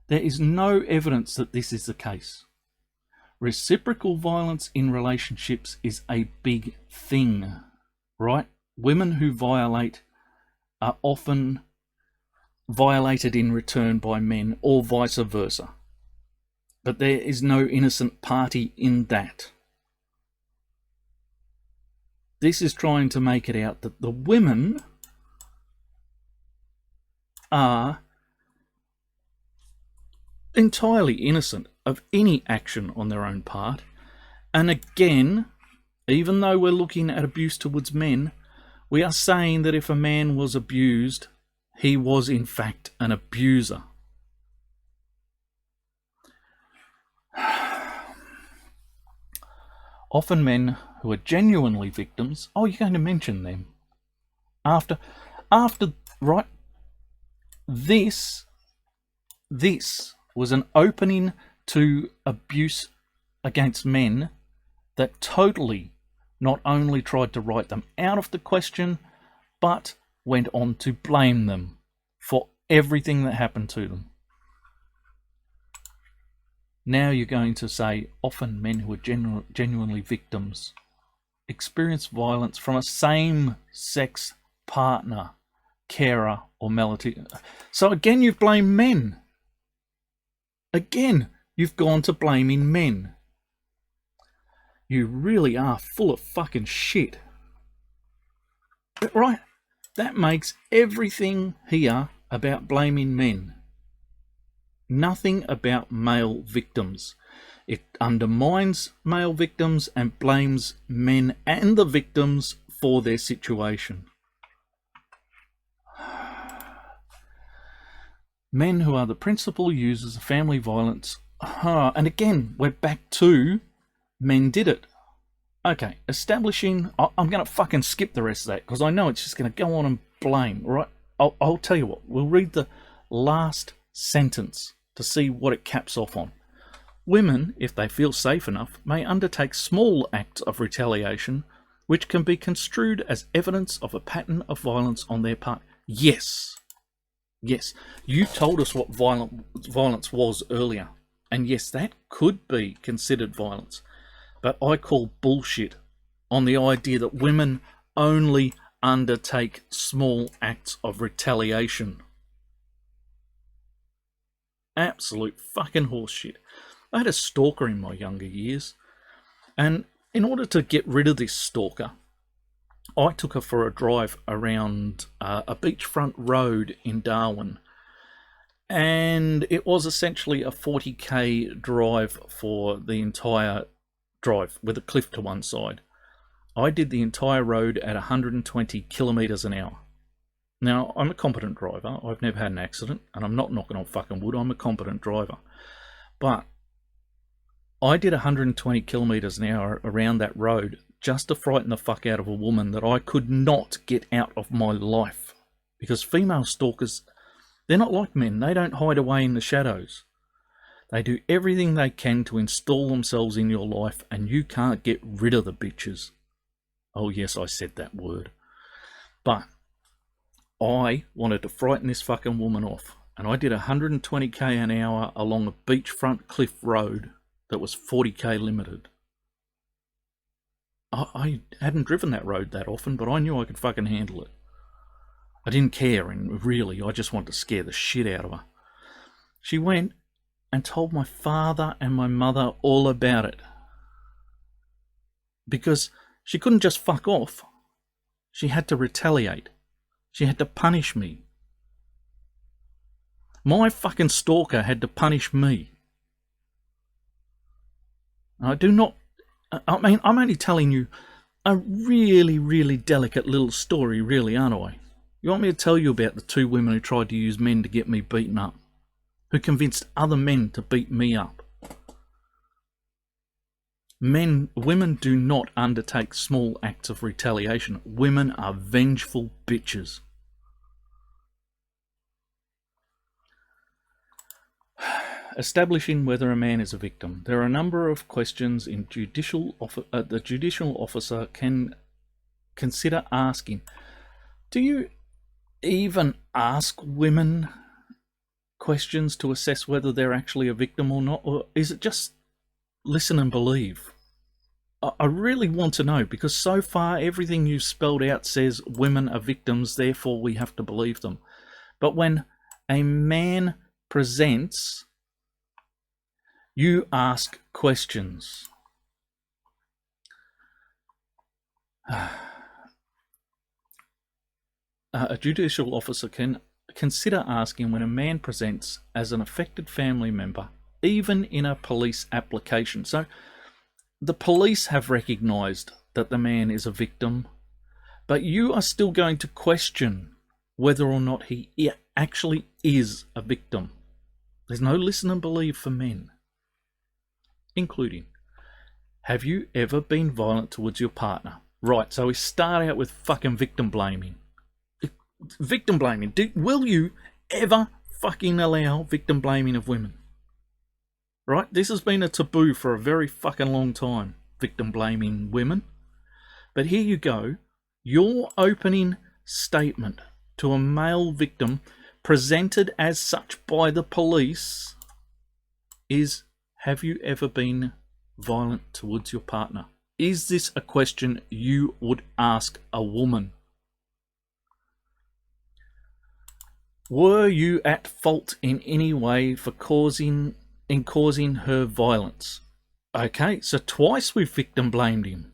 There is no evidence that this is the case. Reciprocal violence in relationships is a big thing, right? Women who violate are often violated in return by men, or vice versa. But there is no innocent party in that. This is trying to make it out that the women are entirely innocent of any action on their own part. And again, even though we're looking at abuse towards men, we are saying that if a man was abused, he was in fact an abuser. Often men who are genuinely victims, oh, you're going to mention them. After, right, this was an opening to abuse against men that totally not only tried to write them out of the question, but went on to blame them for everything that happened to them. Now you're going to say often men who are genuinely victims experience violence from a same-sex partner, carer, or melody. So again, you've blamed men. Again, you've gone to blaming men. You really are full of fucking shit. Right? That makes everything here about blaming men. Nothing about male victims. It undermines male victims and blames men and the victims for their situation. Men who are the principal users of family violence. And again, we're back to men did it. Okay, establishing... I'm going to fucking skip the rest of that because I know it's just going to go on and blame, all right? I'll tell you what. We'll read the last sentence to see what it caps off on. Women, if they feel safe enough, may undertake small acts of retaliation which can be construed as evidence of a pattern of violence on their part. Yes. Yes, you told us what violence was earlier. And yes, that could be considered violence. But I call bullshit on the idea that women only undertake small acts of retaliation. Absolute fucking horseshit. I had a stalker in my younger years, and in order to get rid of this stalker, I took her for a drive around a beachfront road in Darwin, and it was essentially a 40k drive for the entire drive with a cliff to one side. I did the entire road at 120 kilometres an hour. Now, I'm a competent driver. I've never had an accident, and I'm not knocking on fucking wood. I'm a competent driver. But I did 120 kilometres an hour around that road just to frighten the fuck out of a woman that I could not get out of my life. Because female stalkers, they're not like men. They don't hide away in the shadows. They do everything they can to install themselves in your life, and you can't get rid of the bitches. Oh yes, I said that word. But I wanted to frighten this fucking woman off, and I did 120k an hour along a beachfront cliff road that was 40k limited. I hadn't driven that road that often, but I knew I could fucking handle it. I didn't care, and really, I just wanted to scare the shit out of her. She went and told my father and my mother all about it. Because she couldn't just fuck off. She had to retaliate. She had to punish me. My fucking stalker had to punish me. I do not... I mean, I'm only telling you a really, really delicate little story, really, aren't I? You want me to tell you about the two women who tried to use men to get me beaten up? Who convinced other men to beat me up? Women do not undertake small acts of retaliation. Women are vengeful bitches. Establishing whether a man is a victim. There are a number of questions the judicial officer can consider asking. Do you even ask women questions to assess whether they're actually a victim or not? Or is it just listen and believe? I really want to know, because so far everything you've spelled out says women are victims, therefore we have to believe them. But when a man presents, you ask questions. A judicial officer can consider asking when a man presents as an affected family member, even in a police application. So the police have recognised that the man is a victim, but you are still going to question whether or not he actually is a victim. There's no listen and believe for men. Including, have you ever been violent towards your partner? Right, so we start out with fucking victim blaming. Victim blaming. Will you ever fucking allow victim blaming of women? Right, this has been a taboo for a very fucking long time, victim blaming women. But here you go, your opening statement to a male victim presented as such by the police is, have you ever been violent towards your partner? Is this a question you would ask a woman? Were you at fault in any way for causing her violence? Okay, so twice we've victim blamed him.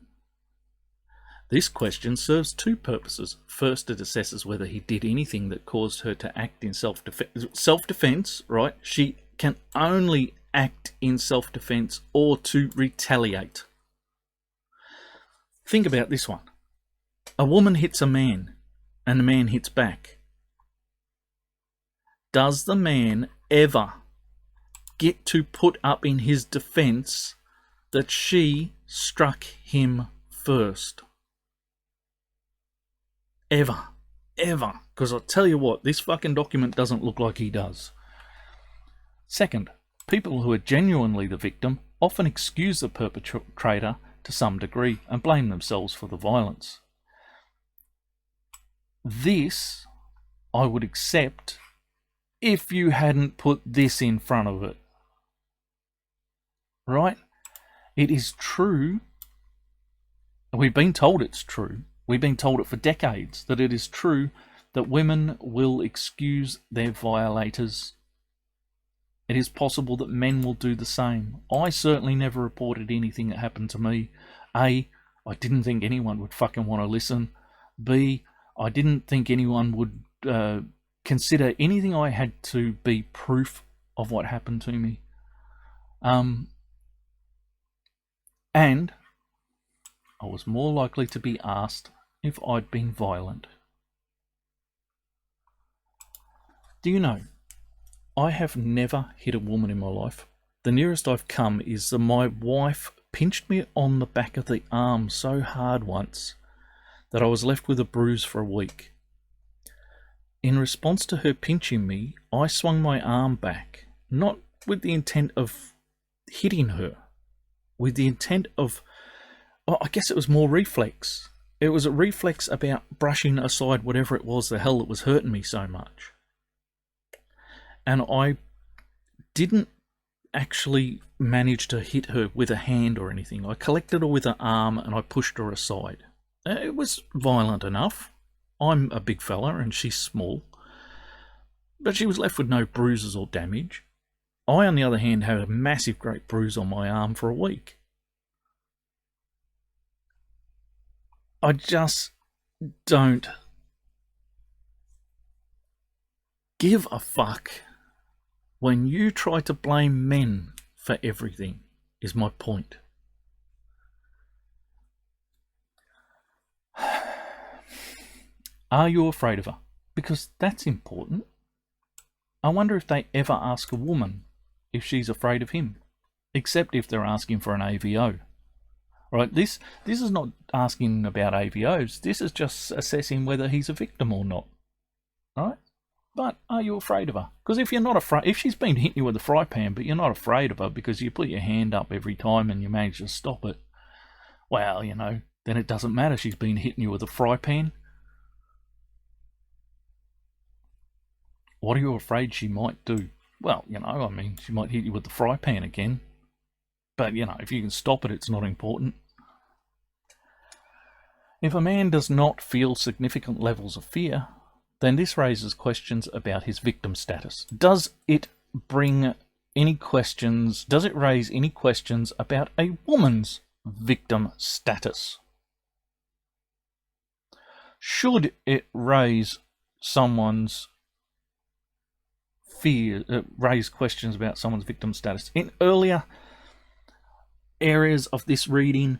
This question serves two purposes. First, it assesses whether he did anything that caused her to act in self-defense. Self-defense, right? She can only act in self-defense or to retaliate. Think about this one. A woman hits a man and the man hits back. Does the man ever get to put up in his defense that she struck him first? Ever. Because I'll tell you what, this fucking document doesn't look like he does. Second, people who are genuinely the victim often excuse the perpetrator to some degree and blame themselves for the violence. This I would accept if you hadn't put this in front of it. Right? It is true. We've been told it's true. We've been told it for decades, that it is true that women will excuse their violators. It is possible that men will do the same. I certainly never reported anything that happened to me. A, I didn't think anyone would fucking want to listen. B, I didn't think anyone would consider anything I had to be proof of what happened to me. And I was more likely to be asked if I'd been violent. Do you know, I have never hit a woman in my life. The nearest I've come is that my wife pinched me on the back of the arm so hard once that I was left with a bruise for a week. In response to her pinching me, I swung my arm back, not with the intent of hitting her, with the intent of, I guess it was more reflex. It was a reflex about brushing aside whatever it was the hell that was hurting me so much. And I didn't actually manage to hit her with a hand or anything. I collected her with an arm and I pushed her aside. It was violent enough. I'm a big fella and she's small. But she was left with no bruises or damage. I, on the other hand, had a massive great bruise on my arm for a week. I just don't give a fuck when you try to blame men for everything, is my point. Are you afraid of her? Because that's important. I wonder if they ever ask a woman if she's afraid of him, except if they're asking for an AVO. Right? This is not asking about AVOs. This is just assessing whether he's a victim or not. Right? But are you afraid of her? Because if you're not afraid, if she's been hitting you with a fry pan, but you're not afraid of her because you put your hand up every time and you manage to stop it, well, you know, then it doesn't matter. She's been hitting you with a fry pan. What are you afraid she might do? Well, you know, I mean, she might hit you with the fry pan again. But, you know, if you can stop it, it's not important. If a man does not feel significant levels of fear, then this raises questions about his victim status. Does it raise any questions about a woman's victim status? Should it raise someone's fear, raise questions about someone's victim status? In earlier areas of this reading,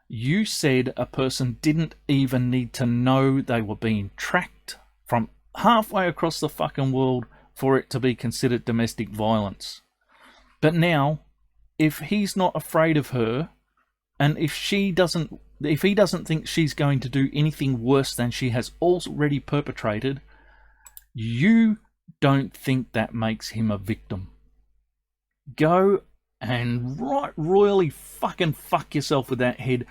you said a person didn't even need to know they were being tracked from halfway across the fucking world for it to be considered domestic violence. But now, if he's not afraid of her, and if he doesn't think she's going to do anything worse than she has already perpetrated, you don't think that makes him a victim. Go and royally fucking fuck yourself with that head.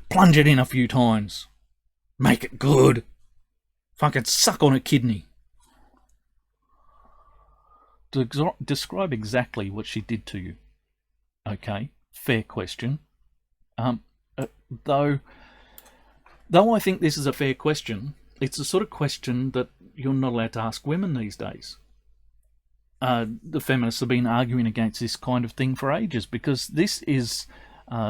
Plunge it in a few times. Make it good. Fucking suck on a kidney. Describe exactly what she did to you. Okay, fair question. Though I think this is a fair question, it's the sort of question that you're not allowed to ask women these days. The feminists have been arguing against this kind of thing for ages because this is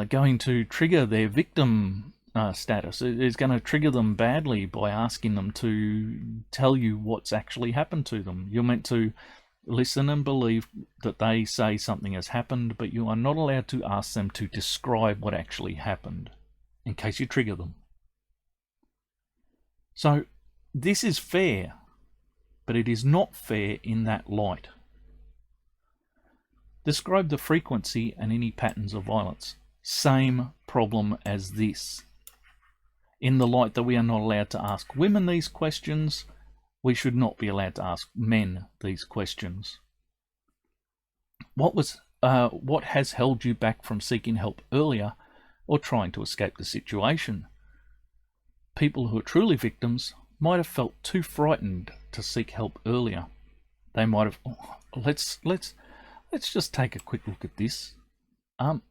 going to trigger their victim status. It is going to trigger them badly by asking them to tell you what's actually happened to them. You're meant to listen and believe that they say something has happened, but you are not allowed to ask them to describe what actually happened in case you trigger them. So this is fair, but it is not fair in that light. Describe the frequency and any patterns of violence. Same problem as this. In the light that we are not allowed to ask women these questions, we should not be allowed to ask men these questions. What has held you back from seeking help earlier or trying to escape the situation? People who are truly victims might have felt too frightened to seek help earlier. they might have. Let's just take a quick look at this.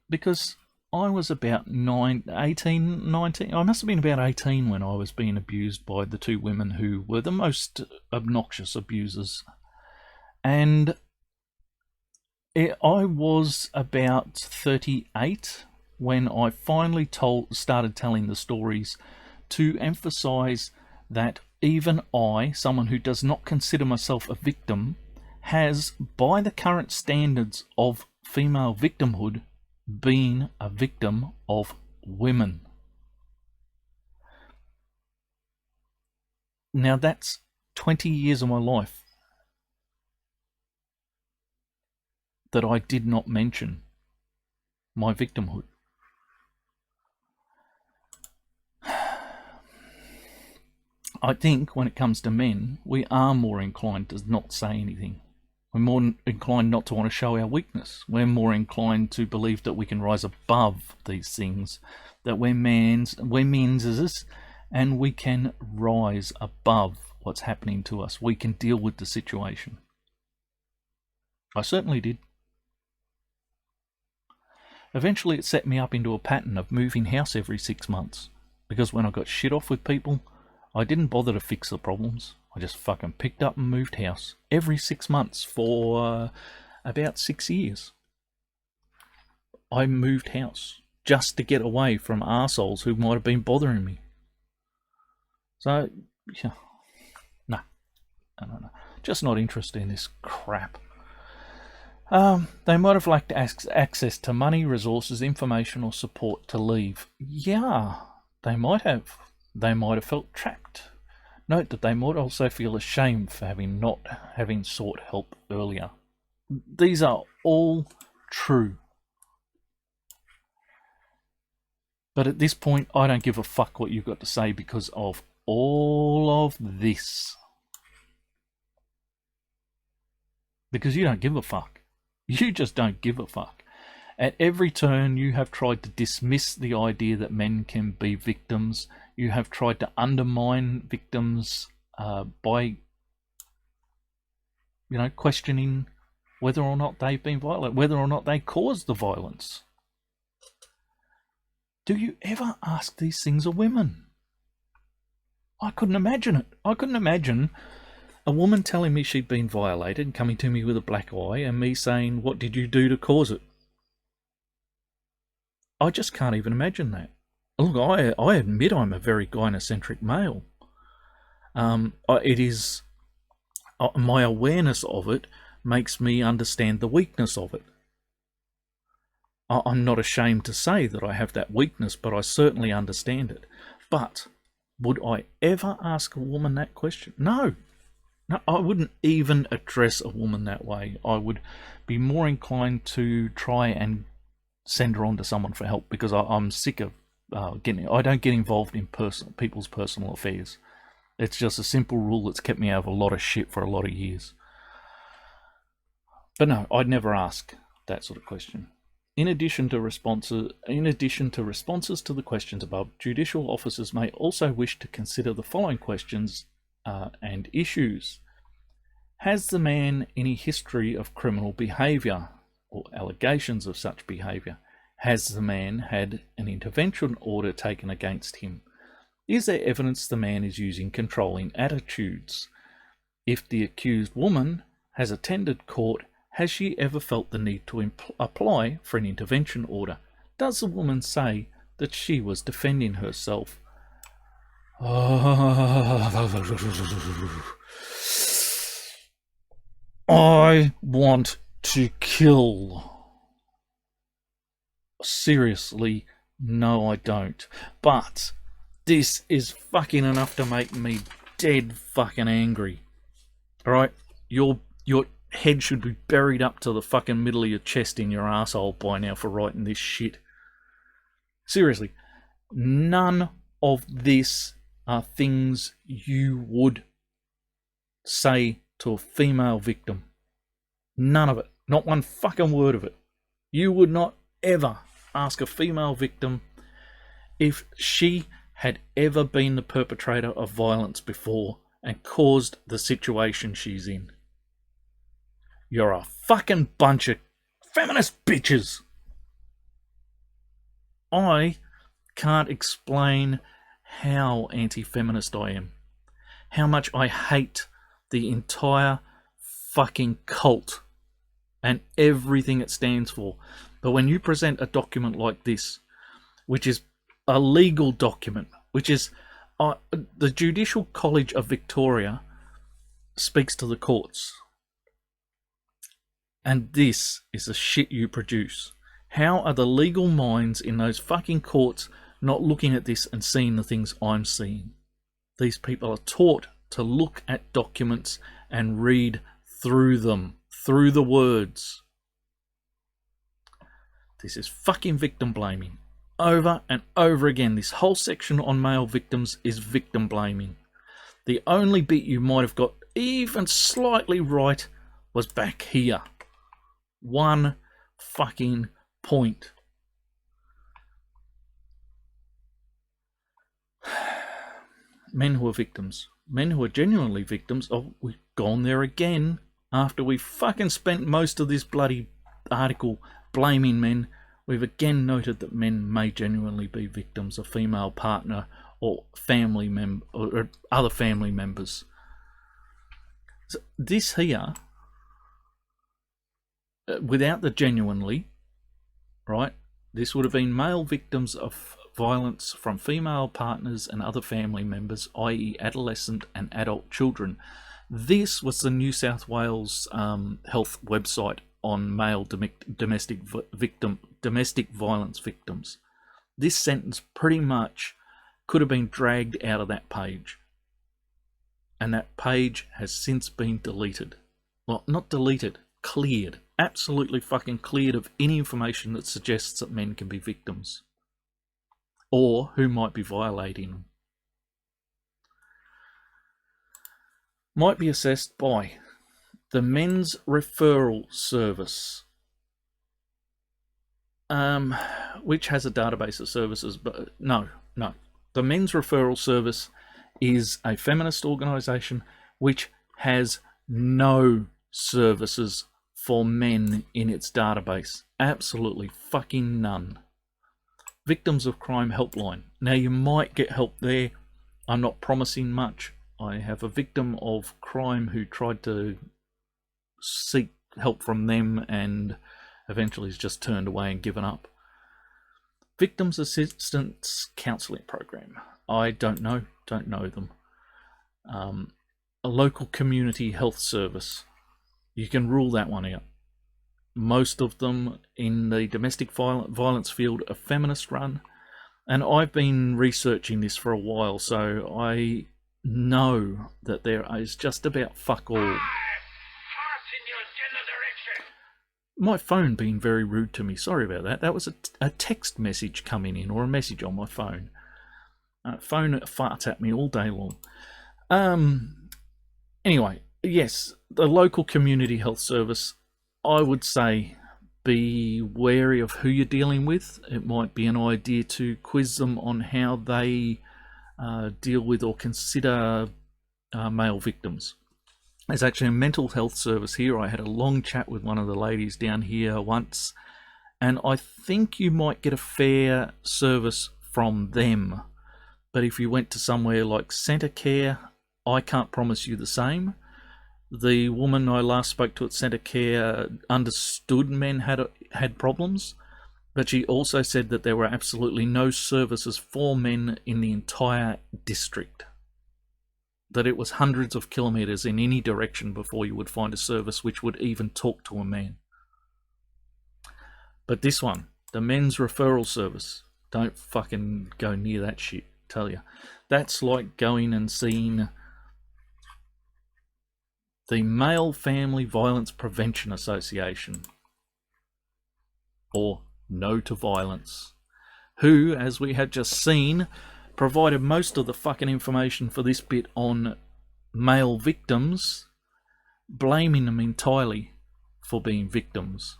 Because I was about 18, 19. I must have been about 18 when I was being abused by the two women who were the most obnoxious abusers. And I was about 38 when I finally started telling the stories to emphasize that even I, someone who does not consider myself a victim, has, by the current standards of female victimhood, been a victim of women. Now that's 20 years of my life that I did not mention my victimhood. I think when it comes to men, we are more inclined to not say anything. We're more inclined not to want to show our weakness. We're more inclined to believe that we can rise above these things, that we're men's, and we can rise above what's happening to us. We can deal with the situation. I certainly did. Eventually it set me up into a pattern of moving house every 6 months, because when I got shit off with people, I didn't bother to fix the problems. I just fucking picked up and moved house every 6 months for about 6 years. I moved house just to get away from arseholes who might have been bothering me. So, yeah, no, just not interested in this crap. They might have lacked access to money, resources, information, or support to leave. Yeah, they might have. They might have felt trapped. Note that they might also feel ashamed for not having sought help earlier. These are all true. But at this point, I don't give a fuck what you've got to say because of all of this. Because you don't give a fuck. You just don't give a fuck. At every turn, you have tried to dismiss the idea that men can be victims. You have tried to undermine victims by, questioning whether or not they've been violent, whether or not they caused the violence. Do you ever ask these things of women? I couldn't imagine it. I couldn't imagine a woman telling me she'd been violated and coming to me with a black eye and me saying, "What did you do to cause it?" I just can't even imagine that. Look, I admit I'm a very gynocentric male. It is my awareness of it makes me understand the weakness of it. I'm not ashamed to say that I have that weakness, but I certainly understand it. But would I ever ask a woman that question? No. No, I wouldn't even address a woman that way. I would be more inclined to try and send her on to someone for help because I'm sick of I don't get involved in people's personal affairs. It's just a simple rule that's kept me out of a lot of shit for a lot of years. But no, I'd never ask that sort of question. In addition to responses to the questions above, judicial officers may also wish to consider the following questions and issues. Has the man any history of criminal behaviour or allegations of such behaviour? Has the man had an intervention order taken against him? Is there evidence the man is using controlling attitudes? If the accused woman has attended court, has she ever felt the need to apply for an intervention order? Does the woman say that she was defending herself? I want to kill. Seriously, no I don't. But this is fucking enough to make me dead fucking angry. Alright? Your head should be buried up to the fucking middle of your chest in your asshole by now for writing this shit. Seriously, none of this are things you would say to a female victim. None of it. Not one fucking word of it. You would not ever ask a female victim if she had ever been the perpetrator of violence before and caused the situation she's in. You're a fucking bunch of feminist bitches. I can't explain how anti-feminist I am. How much I hate the entire fucking cult and everything it stands for. But when you present a document like this, which is a legal document, which is the Judicial College of Victoria speaks to the courts, and this is the shit you produce. How are the legal minds in those fucking courts not looking at this and seeing the things I'm seeing? These people are taught to look at documents and read through them, through the words. This is fucking victim blaming. Over and over again, this whole section on male victims is victim blaming. The only bit you might have got even slightly right was back here. One fucking point. Men who are victims. Men who are genuinely victims. Oh, we've gone there again. After we fucking spent most of this bloody article blaming men, we've again noted that men may genuinely be victims of female partner or family member or other family members. So this here, without the genuinely, right, this would have been male victims of violence from female partners and other family members, i.e. adolescent and adult children. This was the New South Wales health website on male domestic violence victims. This sentence pretty much could have been dragged out of that page. And that page has since been deleted. Well, not deleted, cleared. Absolutely fucking cleared of any information that suggests that men can be victims. Or who might be violating them. Might be assessed by the Men's Referral Service, which has a database of services, but no. The Men's Referral Service is a feminist organisation which has no services for men in its database. Absolutely fucking none. Victims of Crime Helpline. Now you might get help there. I'm not promising much. I have a victim of crime who tried to seek help from them and eventually has just turned away and given up. Victims Assistance Counselling Program. I don't know them. A local community health service. You can rule that one out. Most of them in the domestic violence field are feminist run, and I've been researching this for a while, so I know that there is just about fuck all. My phone being very rude to me. Sorry about that. That was a text message coming in, or a message on my phone. Phone farts at me all day long. Anyway, yes, the local community health service, I would say be wary of who you're dealing with. It might be an idea to quiz them on how they deal with or consider male victims. There's actually a mental health service here. I had a long chat with one of the ladies down here once, and I think you might get a fair service from them. But if you went to somewhere like Centre Care, I can't promise you the same. The woman I last spoke to at Centre Care understood men had problems, but she also said that there were absolutely no services for men in the entire district. That it was hundreds of kilometres in any direction before you would find a service which would even talk to a man. But this one, the Men's Referral Service, don't fucking go near that shit, tell you. That's like going and seeing the Male Family Violence Prevention Association, or No to Violence, who, as we had just seen, provided most of the fucking information for this bit on male victims, blaming them entirely for being victims.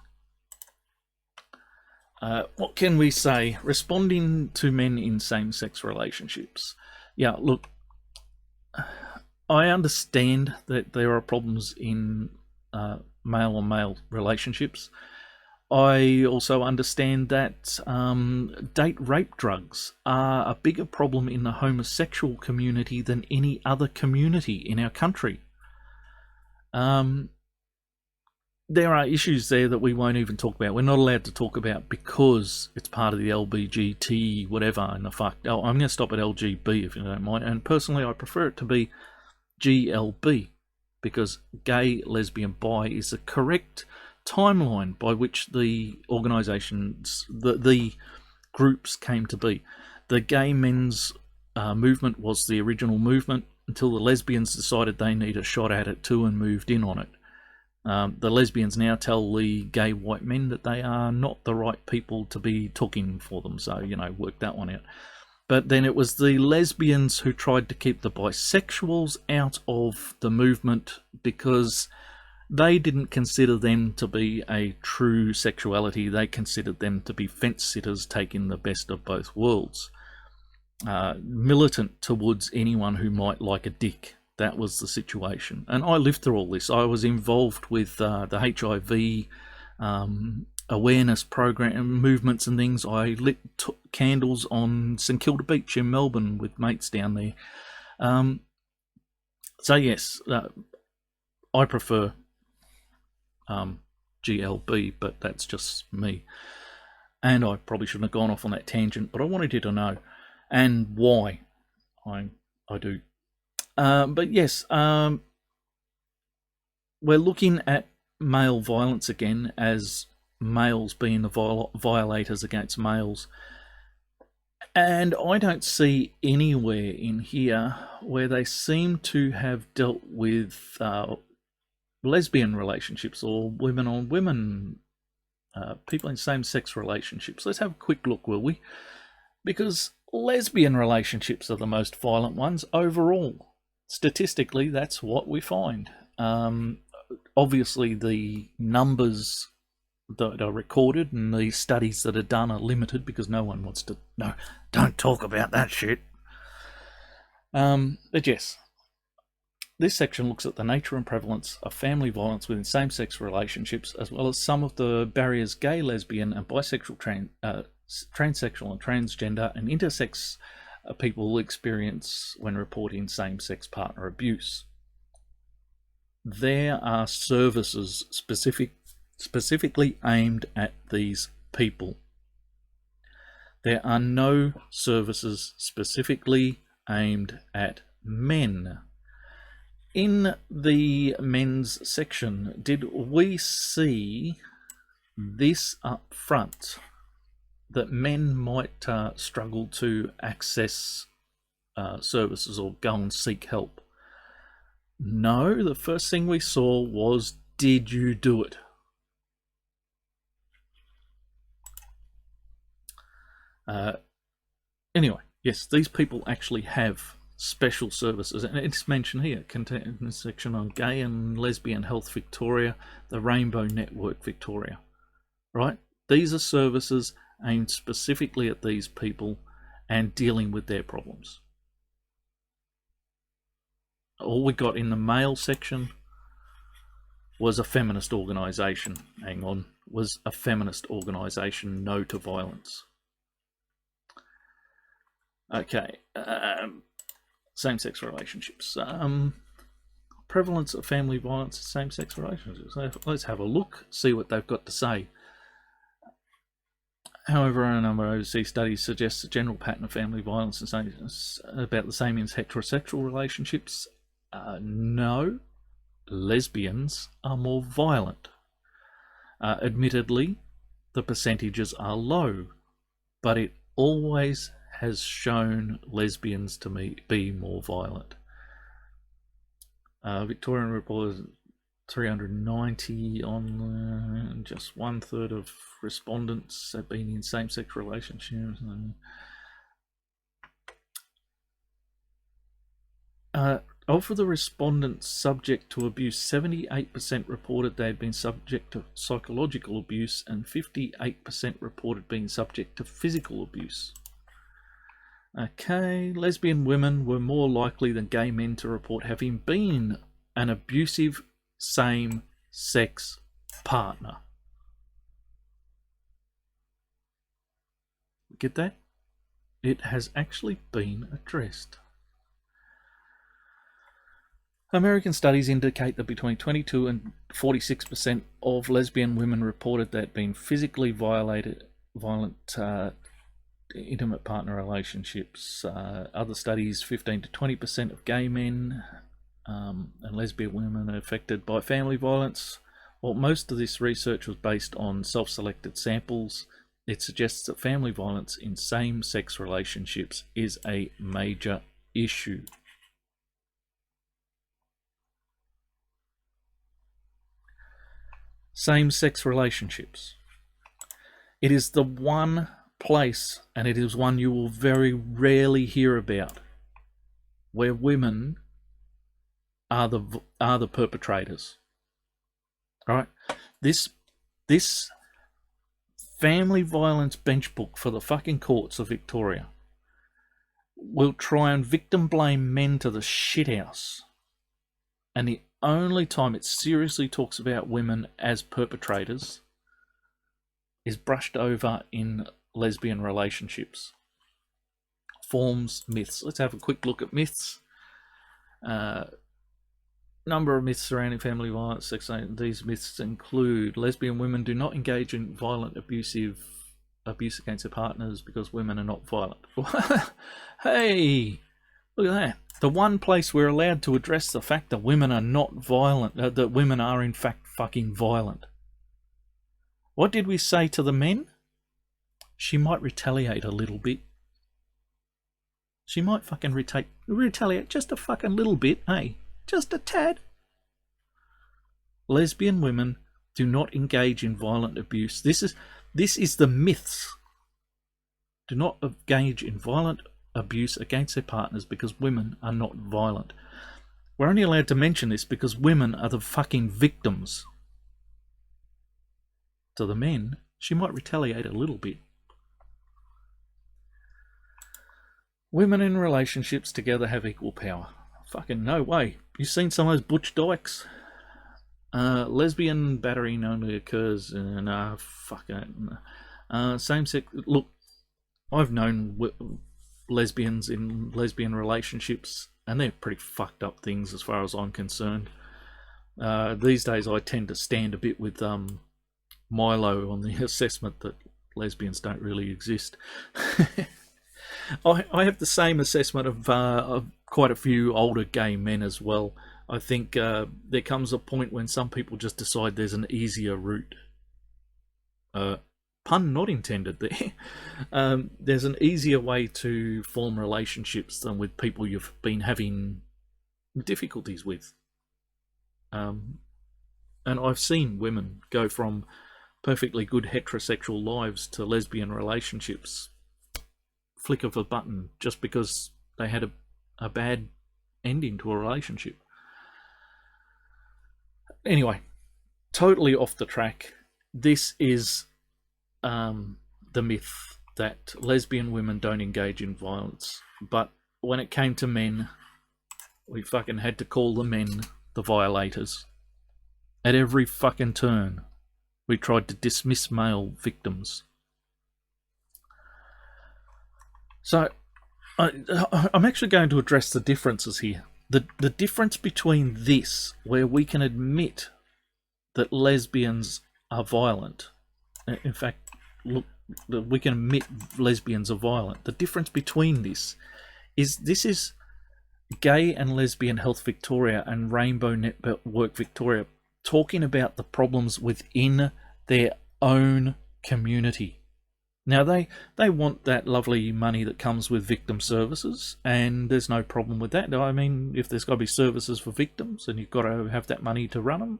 What can we say? Responding to men in same-sex relationships. Yeah, look, I understand that there are problems in male-on-male relationships. I also understand that date rape drugs are a bigger problem in the homosexual community than any other community in our country. There are issues there that we won't even talk about. We're not allowed to talk about because it's part of the LBGT whatever and the fuck. Oh, I'm going to stop at LGB if you don't mind. And personally, I prefer it to be GLB because gay, lesbian, bi is the correct timeline by which the organisations, the groups came to be. The gay men's movement was the original movement until the lesbians decided they need a shot at it too and moved in on it. The lesbians now tell the gay white men that they are not the right people to be talking for them, so, work that one out. But then it was the lesbians who tried to keep the bisexuals out of the movement because they didn't consider them to be a true sexuality. They considered them to be fence sitters taking the best of both worlds. Militant towards anyone who might like a dick. That was the situation. And I lived through all this. I was involved with the HIV awareness program movements and things. I lit candles on St Kilda Beach in Melbourne with mates down there. So yes, I prefer GLB, but that's just me. And I probably shouldn't have gone off on that tangent, but I wanted you to know and why I do. But yes, we're looking at male violence again as males being the violators against males. And I don't see anywhere in here where they seem to have dealt with lesbian relationships or women on women, people in same-sex relationships. Let's have a quick look, will we? Because lesbian relationships are the most violent ones overall. Statistically, that's what we find. Obviously, the numbers that are recorded and the studies that are done are limited because no one wants to. No, don't talk about that shit. But yes, this section looks at the nature and prevalence of family violence within same-sex relationships, as well as some of the barriers gay, lesbian, and bisexual, transsexual, and transgender and intersex people experience when reporting same-sex partner abuse. There are services specifically aimed at these people. There are no services specifically aimed at men. In the men's section, did we see this up front? That men might struggle to access services or go and seek help. No, the first thing we saw was, did you do it? Anyway, yes, these people actually have special services, and it's mentioned here, contains a section on Gay and Lesbian Health Victoria, the Rainbow Network Victoria, right? These are services aimed specifically at these people and dealing with their problems. All we got in the male section was a feminist organisation. Hang on, was a feminist organisation, No to Violence. Okay, same-sex relationships. Prevalence of family violence and same-sex relationships. Let's have a look, see what they've got to say. However, a number of overseas studies suggest a general pattern of family violence is about the same in heterosexual relationships. No, lesbians are more violent. Admittedly, the percentages are low, but it always has shown lesbians to be more violent. Victorian report 390 on just 1/3 of respondents have been in same-sex relationships. Of the respondents subject to abuse, 78% reported they had been subject to psychological abuse and 58% reported being subject to physical abuse. Okay, lesbian women were more likely than gay men to report having been an abusive same sex partner. Get that? It has actually been addressed. American studies indicate that between 22 and 46% of lesbian women reported that being physically violent intimate partner relationships. Other studies, 15 to 20% of gay men and lesbian women are affected by family violence. While most of this research was based on self-selected samples, it suggests that family violence in same-sex relationships is a major issue. Same-sex relationships. It is the one place, and it is one you will very rarely hear about, where women are the perpetrators. All right, this family violence bench book for the fucking courts of Victoria will try and victim blame men to the shithouse, and the only time it seriously talks about women as perpetrators is brushed over in lesbian relationships. Forms, myths. Let's have a quick look at myths. Number of myths surrounding family violence, sex. These myths include lesbian women do not engage in violent abuse against their partners because women are not violent. Hey, look at that. The one place we're allowed to address the fact that women are not violent, that women are in fact fucking violent. What did we say to the men? She might retaliate a little bit. She might fucking retaliate just a fucking little bit, eh? Just a tad. Lesbian women do not engage in violent abuse. This is the myths. Do not engage in violent abuse against their partners because women are not violent. We're only allowed to mention this because women are the fucking victims. To the men, she might retaliate a little bit. Women in relationships together have equal power. Fucking no way. You seen some of those butch dykes? Lesbian battering only occurs in same sex. Look, I've known lesbians in lesbian relationships, and they're pretty fucked up things as far as I'm concerned. These days, I tend to stand a bit with Milo on the assessment that lesbians don't really exist. I have the same assessment of quite a few older gay men as well. I think there comes a point when some people just decide there's an easier route. Pun not intended there. There's an easier way to form relationships than with people you've been having difficulties with. And I've seen women go from perfectly good heterosexual lives to lesbian relationships, flick of a button, just because they had a bad ending to a relationship. Anyway, totally off the track. This is the myth that lesbian women don't engage in violence. But when it came to men, we fucking had to call the men the violators. At every fucking turn, we tried to dismiss male victims. So, I'm actually going to address the differences here. The difference between this, where we can admit that lesbians are violent. In fact, look, we can admit lesbians are violent. The difference between this is Gay and Lesbian Health Victoria and Rainbow Network Victoria talking about the problems within their own community. Now, they want that lovely money that comes with victim services, and there's no problem with that. I mean, if there's got to be services for victims and you've got to have that money to run them,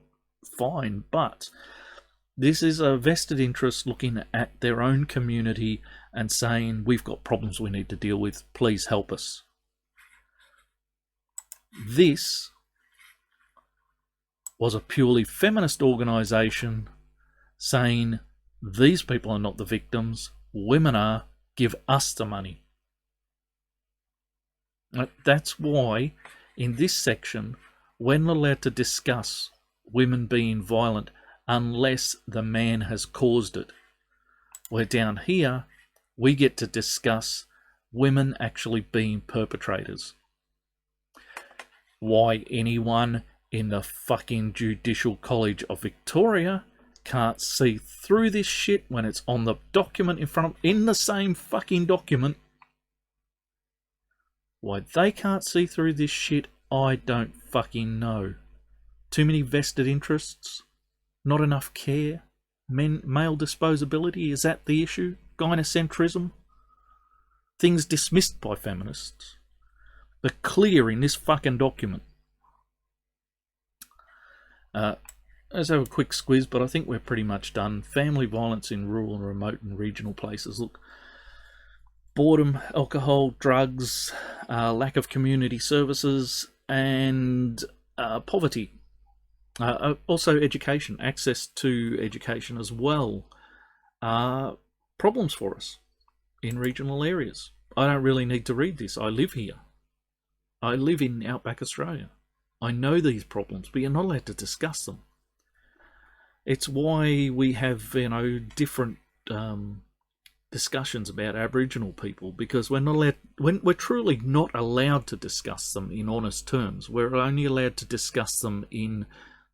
fine. But this is a vested interest looking at their own community and saying, we've got problems we need to deal with, please help us. This was a purely feminist organisation saying, these people are not the victims, women are, give us the money. That's why in this section, when allowed to discuss women being violent unless the man has caused it. Where down here, we get to discuss women actually being perpetrators. Why anyone in the fucking Judicial College of Victoria can't see through this shit when it's on the document in the same fucking document. Why they can't see through this shit, I don't fucking know. Too many vested interests? Not enough care? Male disposability? Is that the issue? Gynocentrism? Things dismissed by feminists. But clear in this fucking document. Let's have a quick squiz, but I think we're pretty much done. Family violence in rural and remote and regional places. Look, boredom, alcohol, drugs, lack of community services, and poverty. Also education, access to education as well, are problems for us in regional areas. I don't really need to read this. I live here. I live in outback Australia. I know these problems, but you're not allowed to discuss them. It's why we have, different discussions about Aboriginal people, because we're not allowed, we're truly not allowed to discuss them in honest terms. We're only allowed to discuss them in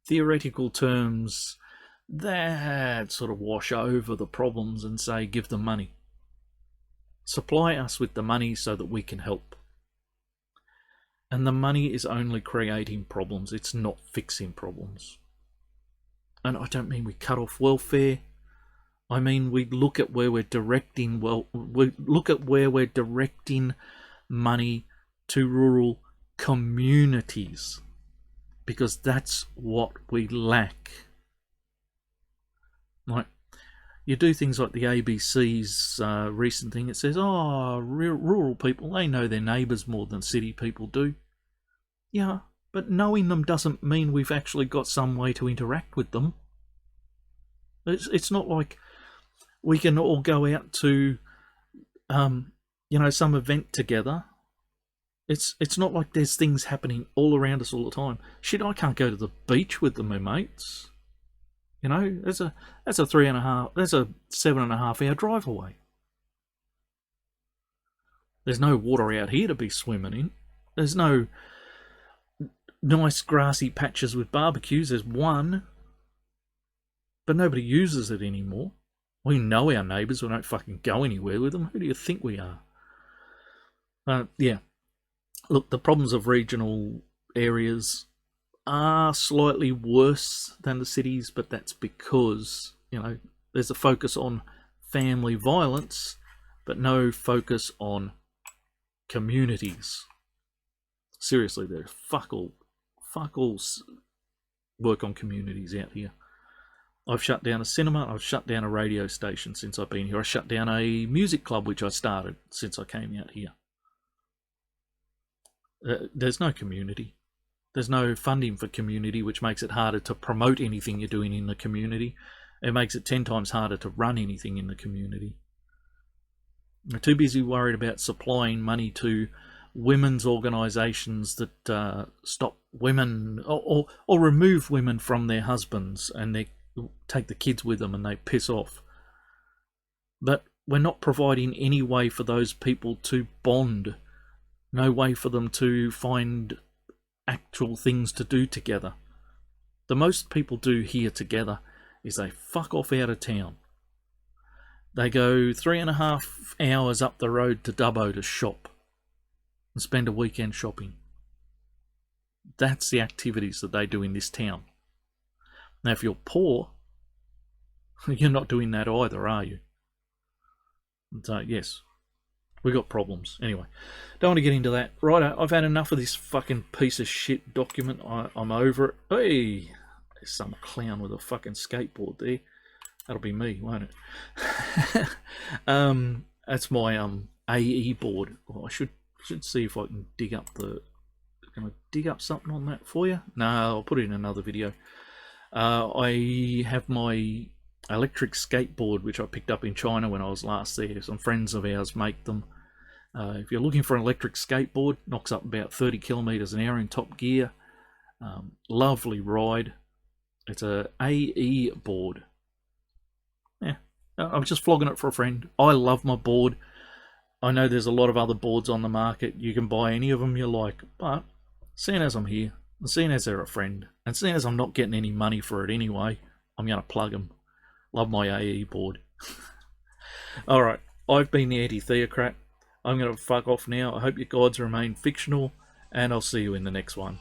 theoretical terms that sort of wash over the problems and say, give them money. Supply us with the money so that we can help. And the money is only creating problems. It's not fixing problems. And I don't mean we cut off welfare. I mean we look at where we're directing. We look at where we're directing money to rural communities, because that's what we lack. Like, you do things like the ABC's recent thing. It says, rural people, they know their neighbours more than city people do. Yeah, but knowing them doesn't mean we've actually got some way to interact with them. It's not like we can all go out to, some event together. It's not like there's things happening all around us all the time. Shit, I can't go to the beach with my mates. That's a 7.5 hour drive away. There's no water out here to be swimming in. There's no nice grassy patches with barbecues. There's one, but nobody uses it anymore. We know our neighbours. We don't fucking go anywhere with them. Who do you think we are? Yeah. Look, the problems of regional areas are slightly worse than the cities, but that's because, there's a focus on family violence, but no focus on communities. Seriously, there's fuck all work on communities out here. I've shut down a cinema, I've shut down a radio station since I've been here. I shut down a music club which I started since I came out here. There's no community. There's no funding for community, which makes it harder to promote anything you're doing in the community. It makes it 10 times harder to run anything in the community. They're too busy worried about supplying money to women's organisations that stop women or remove women from their husbands, and they take the kids with them and they piss off. But we're not providing any way for those people to bond. No way for them to find actual things to do together. The most people do here together is they fuck off out of town. They go 3.5 hours up the road to Dubbo to shop and spend a weekend shopping. That's the activities that they do in this town. Now, if you're poor, you're not doing that either, are you? So, yes, we got problems. Anyway, don't want to get into that. Right, I've had enough of this fucking piece of shit document. I'm over it. Hey, there's some clown with a fucking skateboard there. That'll be me, won't it? That's my AE board. Well, I should see if I can dig up Can I dig up something on that for you? No, I'll put it in another video. I have my electric skateboard, which I picked up in China when I was last there. Some friends of ours make them. If you're looking for an electric skateboard, knocks up about 30 kilometers an hour in top gear. Lovely ride. It's a AE board. Yeah, I'm just flogging it for a friend. I love my board. I know there's a lot of other boards on the market. You can buy any of them you like, but seeing as I'm here, and seeing as they're a friend, and seeing as I'm not getting any money for it anyway, I'm going to plug them. Love my AE board. Alright, I've been the anti-theocrat. I'm going to fuck off now. I hope your gods remain fictional, and I'll see you in the next one.